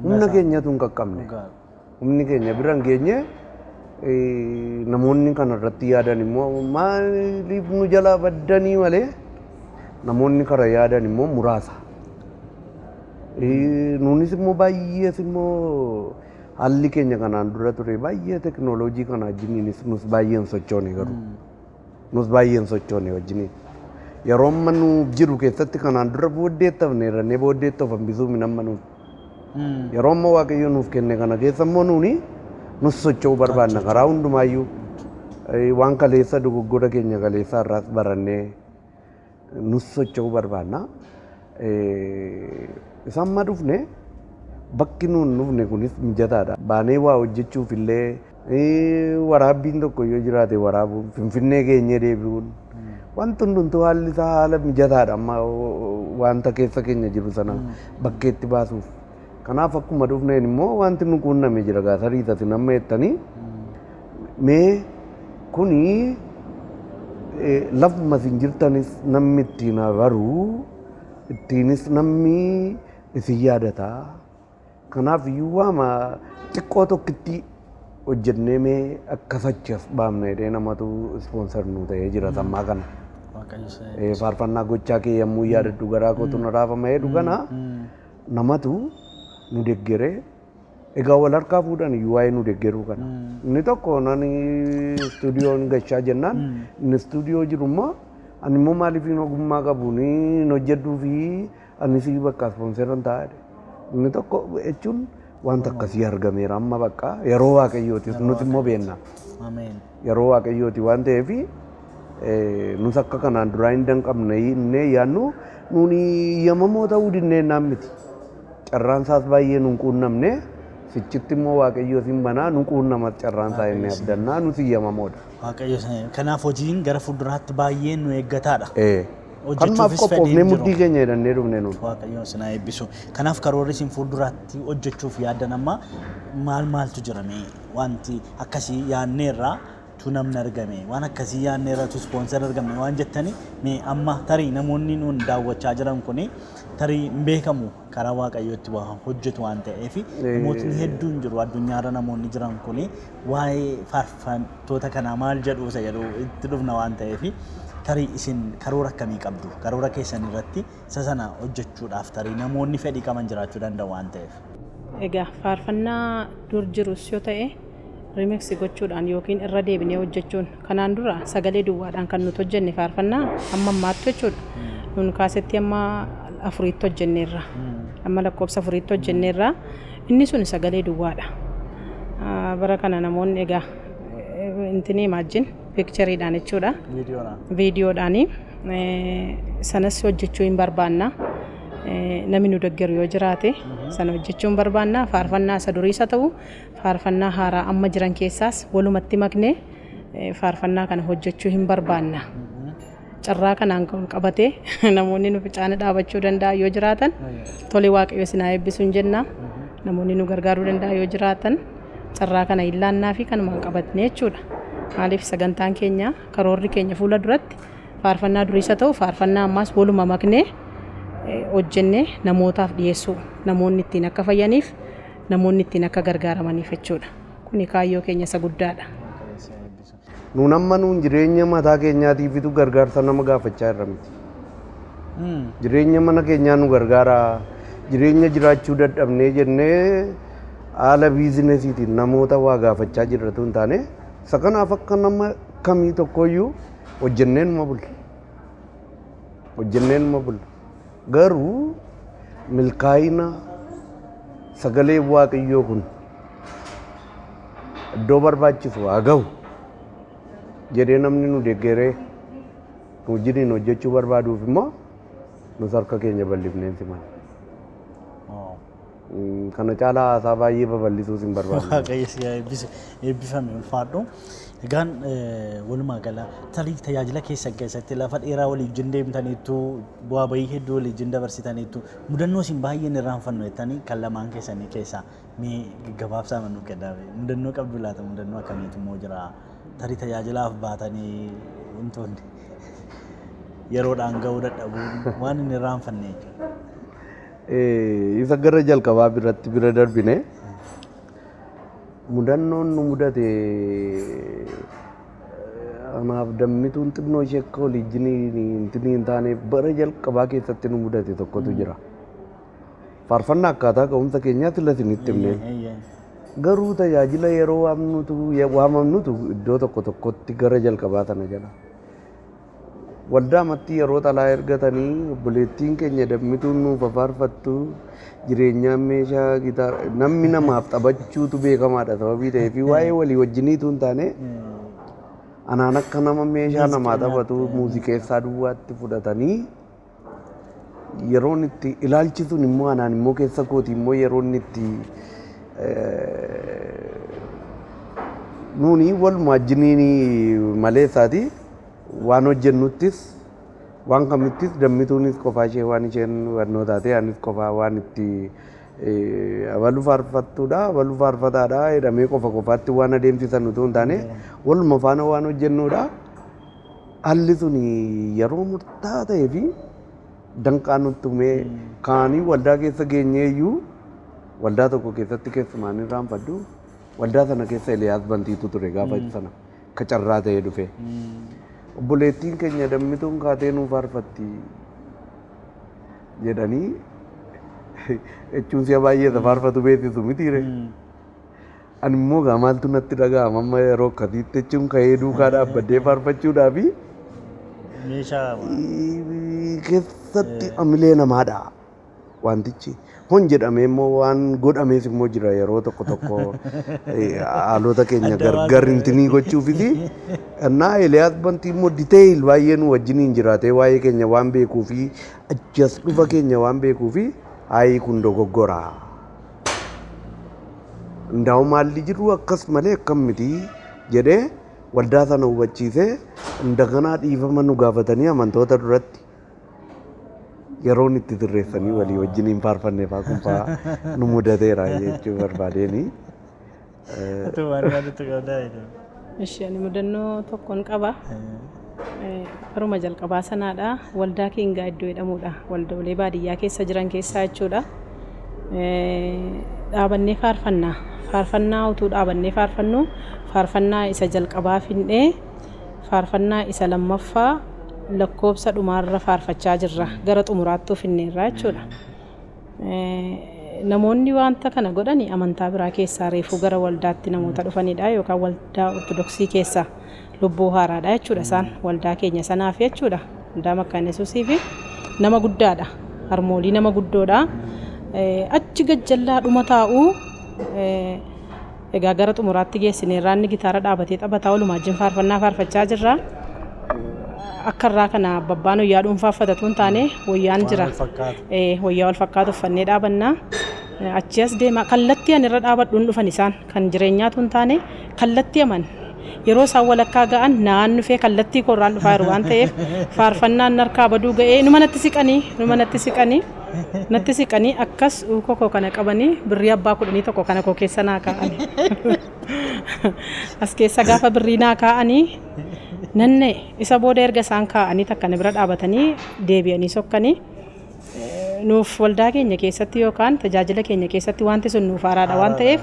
S2: humna keenyatu hin qaqqabne. Humni keenya bira hin geenye namoonni kana irratti yaadan immoo maaliif nu jalaa baddanii malee namoonni kana yaadan immoo muraasa. Nuunis immoo baay'ees immoo haalli keenya kanaan dura ture baay'ee teknooloojii kana wajjiniinis nus baay'een sochoone garuu nus baay'een sochoone wajjiniin. yeroo amma nu jiru keessatti kanaan dura booddeettafne irrannee booddeettoof hambisuu min amma nuun. Yeroo amma waaqayyo nuuf kenne kana keessa immoo nuuni nus socho'uu barbaanna karaa hundumaayyuu waan kaleessa dogoggora keenya kaleessa irraas barannee nus socho'uu barbaanna. Isaan ma dhufne bakki nuun dhufne kunis mijataadha. Baanee waa hojjechuuf illee waraabbiin tokko yoo jiraate waraabuun finfinnee keenyee deebi'uun wanti hundumtuu haalli isaa haala mijataadha amma wanta keessa keenya jiru sana bakkeetti baasuuf. Kanaaf akkuma dhufneen immoo wanti nu quunname jira gaasarii tati nama jettanii mee kuni lafuma isin jirtanis namni ittiin baruu ittiinis namni isin yaadata. Kanaaf iyyuu waama xiqqoo tokkitti hojjennee mee akka sachas baamna jedhee namatu ispoonsar nu ta'ee jira sammaa kana. Faarfannaa gochaa kee yommuu yaadadhu garaa kootu na raafama jedhu kana namatu nu deggere. Egaa wal harkaa fuudhan iyyuu waa'ee nu deggeruu kana. Inni tokko nani istuudiyoon gachaa jennaan inni istuudiyoo jiru immoo ani immoo maaliif ogummaa qabuun hin hojjedhuu fi ani si bakka ispoonsaran ta'a. Inni tokko jechuun wanta akkasii argameera amma bakka yeroo waaqayyooti nuti immoo beenna. Yeroo waaqayyooti waan ta'eef nus akka kanaan duraa hin danqabne innee yaannu nuuni yamamoo ta'uu dinneenyaan miti. Carraan isaas baay'ee nuun quunnamne sichitti immoo waaqayyoo sin banaa nu quunnama carraan isaa inni abdannaa nuti yamamoodha.
S1: Kanaaf hojiin gara fuulduraatti baay'ee nu eeggataadha.
S2: Kanumaaf qophoofnee mudhii keenya jedhannee dhufne nuun.
S1: Waaqayyoon sinaa eebbisu. Kanaaf karoorri isin fuulduraatti hojjechuuf yaaddan amma maaltu jirame wanti akkasii yaanneerraa tu namni argame waan akkasii yaanneerraa tu ispoonsar argame waan jettani mee amma tarii namoonni nuun daawwachaa jiran kuni tarii hin beekamu karaa waaqayyootti waa hojjetu waan ta'eef namootni hedduun jiru addunyaarra namoonni jiran kuni waa'ee faarfattoota kanaa maal jedhu isa jedhu itti dhufna waan ta'eef tarii isin karoora akkamii qabdu karoora keessan irratti isa sana hojjechuudhaaf tarii namoonni fedhii qaban jiraachuu danda'u waan ta'eef.
S3: Egaa faarfannaa dur jirus yoo ta'e remix gochuudhaan yookiin irra deebinee hojjechuun kanaan dura sagalee duwwaadhaan kan nuti hojjenne faarfannaa amma ammaatti jechuudha. Nun kaasetti amma afuriitti hojjenneerra. Amma lakkoofsa afuriitti hojjenneerra. Inni sun sagalee duwwaadha. Bara kana namoonni egaa intini imaajin piikchariidhaan jechuudha. Viidiyoodhaani sanas hojjechuu hin barbaanna. Namni nu deggeru yoo jiraate sana hojjechuun barbaanna. Faarfannaa isa duriisa ta'u faarfannaa haaraa amma jiran keessaas walumatti maknee faarfannaa kana hojjechuu hin barbaanna. Carraa kanaan qabatee namoonni nu ficaana dhaabachuu danda'a yoo jiraatan tole waaqayyo sinaa eebbisuun jenna. Namoonni nu gargaaruu danda'a yoo jiraatan carraa kana illaannaa fi kanumaan qabatne jechuudha. Maaliif sagantaan keenya karoorri keenya fuula duratti faarfannaa duriisa ta'u faarfannaa ammaas waluma maknee hojjennee namootaaf dhiyeessuu namoonni ittiin akka fayyaniif namoonni ittiin akka gargaaramaniif jechuudha. Kuni kaayyoo keenya isa guddaadha.
S2: Nuun amma nuun jireenya mataa keenyaatiifitu gargaarsa nama gaafachaa jirra miti. Jireenya mana keenyaa nu gargaara jireenya jiraachuu dadhabnee jennee haala biizinesiitiin namoota waa gaafachaa jirratu hin taane isa kanaaf akka nama kamii tokkoyyuu hojjennee numa bulla. Hojjennee numa bulla. Garuu milkaa'ina sagalee waaqayyoo kun iddoo barbaachisu haa ga'u jedhee namni nu deggeree nu wajjiniin hojjechuu barbaaduuf immoo nus harka keenya bal'ifneen siman. Kana caalaa haasaa baay'ee babal'isuus hin barbaadu.
S1: Waaqayyo eebbifame ulfaadhu. Egaan walumaa gala tarii tajaajila keessan keessatti lafa dheeraa waliin deemtaniitu bu'aa bahii hedduu waliin dabarsitaniitu mudannoo isin baay'een irraanfannu jettanii kan lamaan keessanii keessaa mee gabaabsaa mannuu kennaame mudannoo qabdu laata mudannoo akkamiitu immoo jira tarii tajaajilaaf baatanii wantoonni yeroodhaan ga'uu dadhabuun waan hin irraanfanne jechuudha.
S2: Isa gara jalqabaa biratti bira darbine mudannoon nu mudate anaaf dammituun xinnoo ishee akka waliin hin taaneef bara jalqabaa keessatti nu mudate tokkotu jira. Faarfannaa akkaataa ka'umsa keenyaatti lasinitti himne. Garuu tajaajila yeroo waamamnutu iddoo tokko tokkotti gara jalqabaa tana jala. waldaa matti yeroo xalaa ergatanii obboleettiin keenya dammituun nuuf faarfattu jireenyaan meeshaa gitaara namni namaaf taphachuutu beekamaadha sababii ta'eef waa'ee walii wajjiniitu hin taane anaan akka nama meeshaa namaa taphatu muuziqeessaa duwwaatti fudhatanii yeroon itti ilaalchisuun immoo anaan immoo keessa kooti immoo yeroon itti nuuni waluma wajjiniin malee isaati waan hojjennuttis waan kamittis dammituunis qofaa ishee waan isheen hubannoo taate anis qofaa waan itti abalu faarfattuudha abalu faarfataadha jedhamee qofaatti waan adeemsisan utuu hin taane waluma faana waan hojjennuudha. Haalli sun yeroo murtaa'aa ta'ee fi danqaan nutti humee kaanii waldaa keessa geenyeeyyuu waldaa tokko keessatti keessumaan irraanfadhu waldaa sana keessa Eliyaas Bantiitu ture gaafa sana ka carraa ta'ee dhufe. Obboleettiin keenya dammituun kaatee nuuf faarfatti jedhanii jechuun si'a baay'ee faarfatu beeksisu mitiire. Ani immoo maaltu natti dhaga'ama amma yeroo akkasiitti jechuun ka'ee duukaa dhaabbadhee faarfachuudhaa fi keessatti amilee namaadha wantichi. Hon jedhamee immoo waan godhamees immoo jira yeroo tokko tokko haalota keenya gargar intinii gochuufis innaa Eliyaas Bantii immoo diteeyil baay'ee nu wajjiniin jiraatee waa'ee keenya waan beekuu fi achas dhufa keenya waan beekuu fi haayii kun dogoggora. Ndaa'u maalli jiru akkas malee akkam miti jedhee waldaa sana hubachiisee indaganaa dhiifama nu gaafatanii amantoota duratti yeroon itti sirreessanii walii wajjiniin faarfannee fa'aa kun fa'aa nu mudateera jechuu barbaadeeni.
S3: Ishee ani mudannoo tokkoon qaba. Baruma jalqabaa sanaadha. Waldaa Kiingaa iddoo jedhamudha. Waldaalee baadiyyaa keessa jiran keessaa jechuudha. Dhaabannee faarfannaa. Faarfannaa utuu dhaabannee faarfannu faarfannaa isa jalqabaa finnee faarfannaa isa lammaffaa lakkoobsa dhumaarra faarfachaa jirra gara xumuraatti finneerra jechuudha. Namoonni wanta kana godhani amantaa biraa keessaa reefuu gara waldaatti namoota dhufanidha yookaan waldaa ortodoksii keessaa lubbuu haaraadha jechuudha isaan waldaa keenya sanaaf jechuudha. Waldaa Makkaana Yesuusii fi nama guddaadha. Harmoolii nama guddoodha. Achi gajjallaa dhuma taa'uu egaa gara xumuraatti geessineerra inni gitaara dhaabatee taphataa walumaa wajjin faarfannaa faarfachaa jirra. Akka irraa kana babbaan wayyaa dhuunfaaffatatu hin taane wayyaan jira. Wayyaa wal fakkaatu uffannee dhaabannaa. Achi as deema kallattii ani irra dhaabadhuun dhufan isaan kan jireenyaatu hin taane kallattii aman yeroo isaan walakkaa ga'an naan dhufee kallattii korraan dhufaa jiru waan ta'eef faarfannaan harkaa baduu ga'ee numa natti siqanii akkas kokoo kana qabanii birrii abbaa 11 kana koo keessa naa kaa'ani. As keessa gaafa birrii naa kaa'anii nanne isa booda erga isaan kaa'anii takkana bira dhaabatanii deebi'anii sokkanii nuuf waldaa keenya keessatti yookaan tajaajila keenya keessatti wanti sun nuuf haaraadha waan ta'eef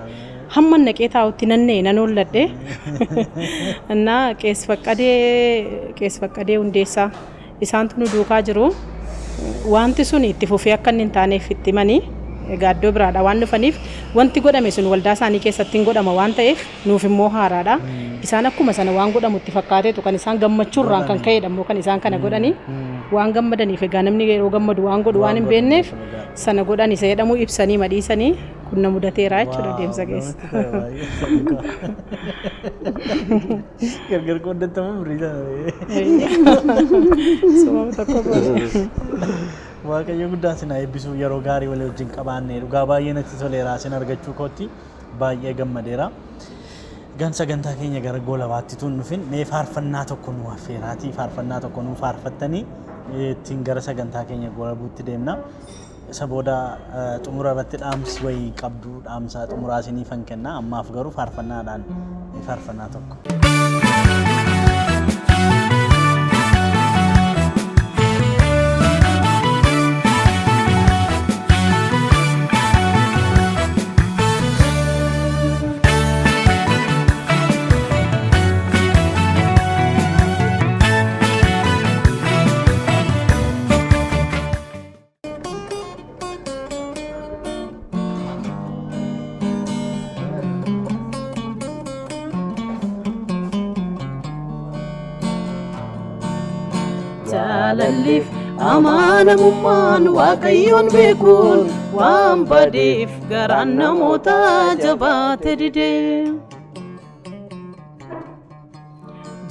S3: hamma naqee taa'utti nannee nan olladhe. Innaa qees faqqadee hundeessaa isaantu nu duukaa jiru wanti sun itti fufee akka inni hin taaneef itti himanii egaa iddoo biraadha waan dhufaniif wanti godhame sun waldaa isaanii keessatti hin godhama waan ta'eef nuuf immoo haaraadha. Isaan akkuma sana waan godhamu itti fakkaateetu kan isaan gammachuurraan kan ka'edha immoo kan isaan kana godhanii waan gammadaniif egaa namni yeroo gammadu waan godhu waan hin beekneef sana godhan isa jedhamu ibsanii madhiisanii kun na mudateera jechuudha deemsa keessa.
S1: Gargar qooddattama birrii Waaqayyo guddaan sin eebbisuu yeroo gaarii walii wajjin qabaannee dhugaa baay'ee natti toleera sin argachuu kootti baay'ee gammadeera. Gan sagantaa keenya gara goolabaatti tun dhufin mee faarfannaa tokko nu affeeraatii faarfannaa tokko nu faarfattanii ittiin gara sagantaa keenya goolabuutti deemna. Isa booda xumura irratti dhaamsi wayii qabdu dhaamsa xumuraa isiniifan kenna ammaaf garuu faarfannaadhaan faarfannaa tokko.
S3: jaalalliif amaanamummaan waaqayyoon beekuun waan badeef garaan namoota jabaate dide.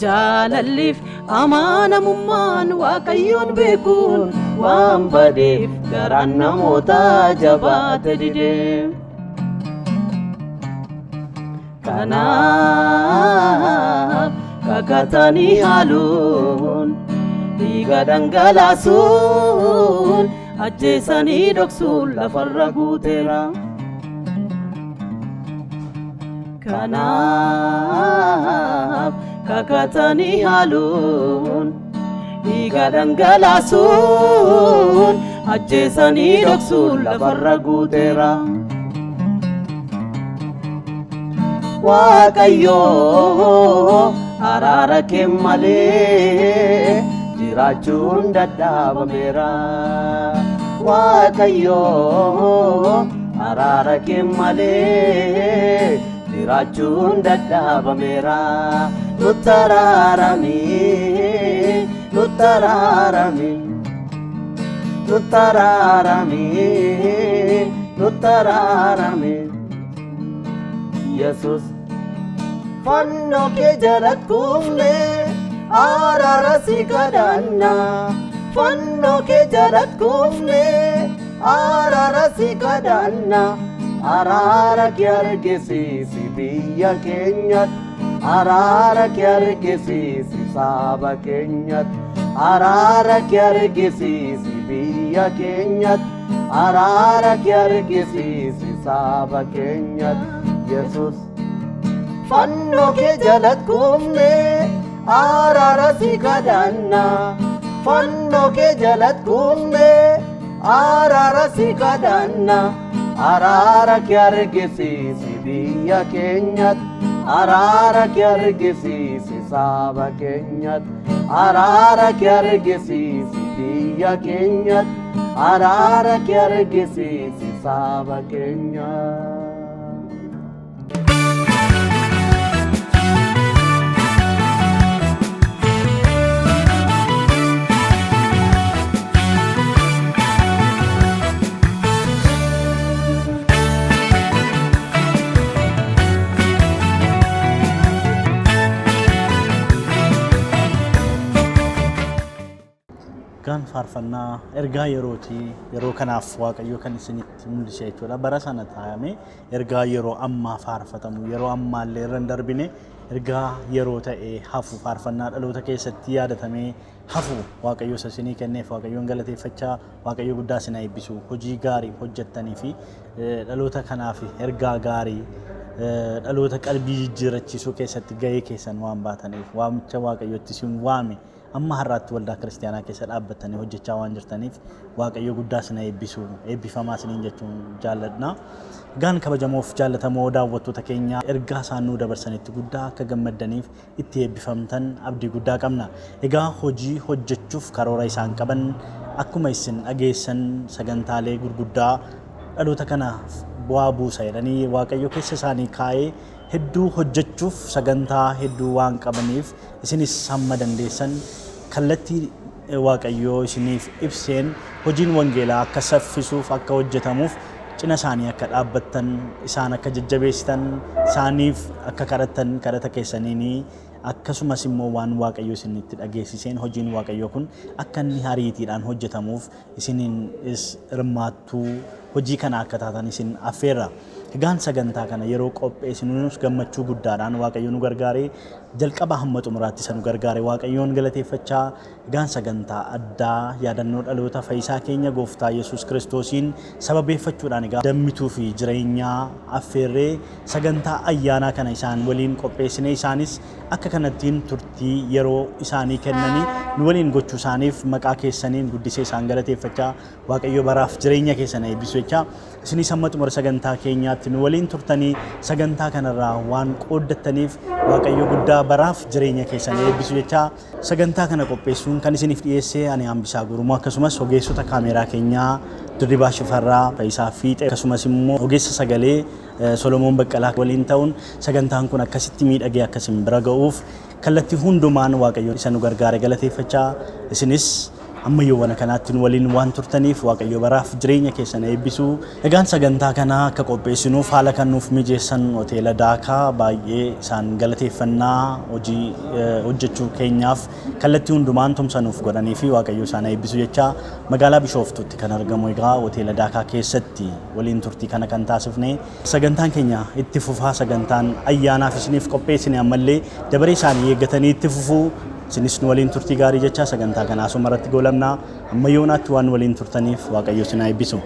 S3: Jaalalliif amaanamummaan waaqayyoon beekuun waan badeef garaan namoota jabaate dide. Kanaaf kakatanii haaluun dhiiga dhangalaasuun ajjeesanii dhoksuun lafarra guuteera. Kanaaf kakatanii haaluun dhiiga dhangalaasuun ajjeesanii dhoksuun lafarra guuteera. Waaqayyoo araara kee malee jiraachuun dadhabameera. Waaqayyoo araara kee malee jiraachuun dadhabameera. Nutti araarami, nutti araarami, nutti araarami, nutti araarami. Yesus fannoo kee jalatti kufne araara si kadhanna. Fannoo kee jalatti kufne araara si kadhanna. Araara kee argisiisi biyya keenyatti. Araara kee argisiisi saba keenyatti. Araara kee argisiisi biyya keenyatti. Araara kee argisiisi saba keenyatti. Yesus fannoo kee jalatti kufne araara si kadhanna. Fannoo kee jalatti kufne araara si kadhanna. Araara kee argisiisi biyya keenyatti. Araara kee argisiisi saba keenyatti. Araara kee argisiisi biyya keenyatti. Araara kee argisiisi saba keenyatti.
S1: Kan faarfannaa ergaa yeroo kanaaf waaqayyo kan isinitti mul'isee jechuudha. Bara sana taa'ame ergaa yeroo ammaa faarfatamu yeroo ammaallee irra hin darbine ergaa yeroo ta'e hafu faarfannaa dhaloota keessatti yaadatamee hafu waaqayyo isinii kenneef waaqayyoon galateeffachaa waaqayyo guddaa isin eebbisu hojii gaarii hojjettanii fi dhaloota kanaaf ergaa gaarii dhaloota qalbii jijjiirachiisuu keessatti gahee keessan waan baataniif waamicha waaqayyotti isin waame amma har'aatti waldaa kiristaanaa keessa dhaabbatanii hojjechaa waan jirtaniif waaqayyo guddaa isin eebbisu eebbifamaa isiniin jechuun jaalladha. Gaan kabajamoof jaallatamoo daawwattoota keenya ergaa isaan nuu dabarsanitti guddaa akka gammaddaniif itti eebbifamtan abdii guddaa qabna. Egaa hojii hojjechuuf karoora isaan qaban akkuma isin dhageessan sagantaalee gurguddaa dhaloota kanaaf bu'aa buusa jedhanii waaqayyo keessa isaanii kaa'ee hedduu hojjechuuf sagantaa hedduu waan qabaniif isinis hamma dandeessan kallattii waaqayyo isiniif ibseen hojiin wangeelaa akka saffisuuf akka hojjetamuuf cina isaanii akka dhaabbattan isaan akka jajjabeessitan isaaniif akka kadhattan kadhata keessaniin akkasumas immoo waan waaqayyo isinitti dhageessiseen hojiin waaqayyo kun akka inni hariitiidhaan hojjetamuuf isiniin hirmaattuu hojii kana akka taatan isin affeerra. Egaan sagantaa kana yeroo qopheessinus gammachuu guddaadhaan waaqayyo nu gargaaree jalqaba hamma xumuraatti isa nu gargaaree waaqayyoon galateeffachaa egaan sagantaa addaa yaadannoo dhaloota fayyisaa keenya gooftaa Yesuus Kiristoosiin sababeeffachuudhaan egaa dammituu fi jireenyaa affeerree sagantaa ayyaanaa kana isaan waliin qopheessine isaanis akka kanattiin turtii yeroo isaanii kennanii nu waliin gochuu isaaniif maqaa keessaniin guddisee isaan galateeffachaa waaqayyo baraaf jireenya keessan eebbisu jecha isinis hamma xumura sagantaa keenyaatti nu waliin turtanii sagantaa kanarraa waan qooddattaniif waaqayyo guddaa baraaf jireenya keessan eebbisu jecha sagantaa kana qopheessuun kan isiniif dhiyeessee ani Hambisaa Gurumoo akkasumas ogeessota kaameeraa keenyaa Dirribaa Shifarraa Fayyisaa Fiixee akkasumas immoo ogeessa sagalee Solomoon Baqqalaa waliin ta'uun sagantaan kun akkasitti miidhagee akkasin bira ga'uuf kallattii hundumaan waaqayyo isa nu gargaare galateeffachaa isinis ammayyoo wana kanaatti waliin waan turtaniif waaqayyo baraaf jireenya keessan eebbisu. Egaan sagantaa kana akka qopheessinuuf haala kan nuuf mijeessan hoteela Daakaa baay'ee isaan galateeffannaa hojii hojjechuu keenyaaf kallattii hundumaan tumsa nuuf godhanii fi waaqayyo isaan eebbisu jecha magaalaa Bishooftuutti kan argamu egaa hoteela Daakaa keessatti waliin turtii kana kan taasifne sagantaan keenya itti fufaa sagantaan ayyaanaaf isiniif qopheessine ammallee dabaree isaanii eeggatanii itti fufuu sinis nu waliin turtii gaarii jecha sagantaa kana asumarratti goolabna ammayyoonaatti waan waliin turtaniif waaqayyo isin haa eebbisu.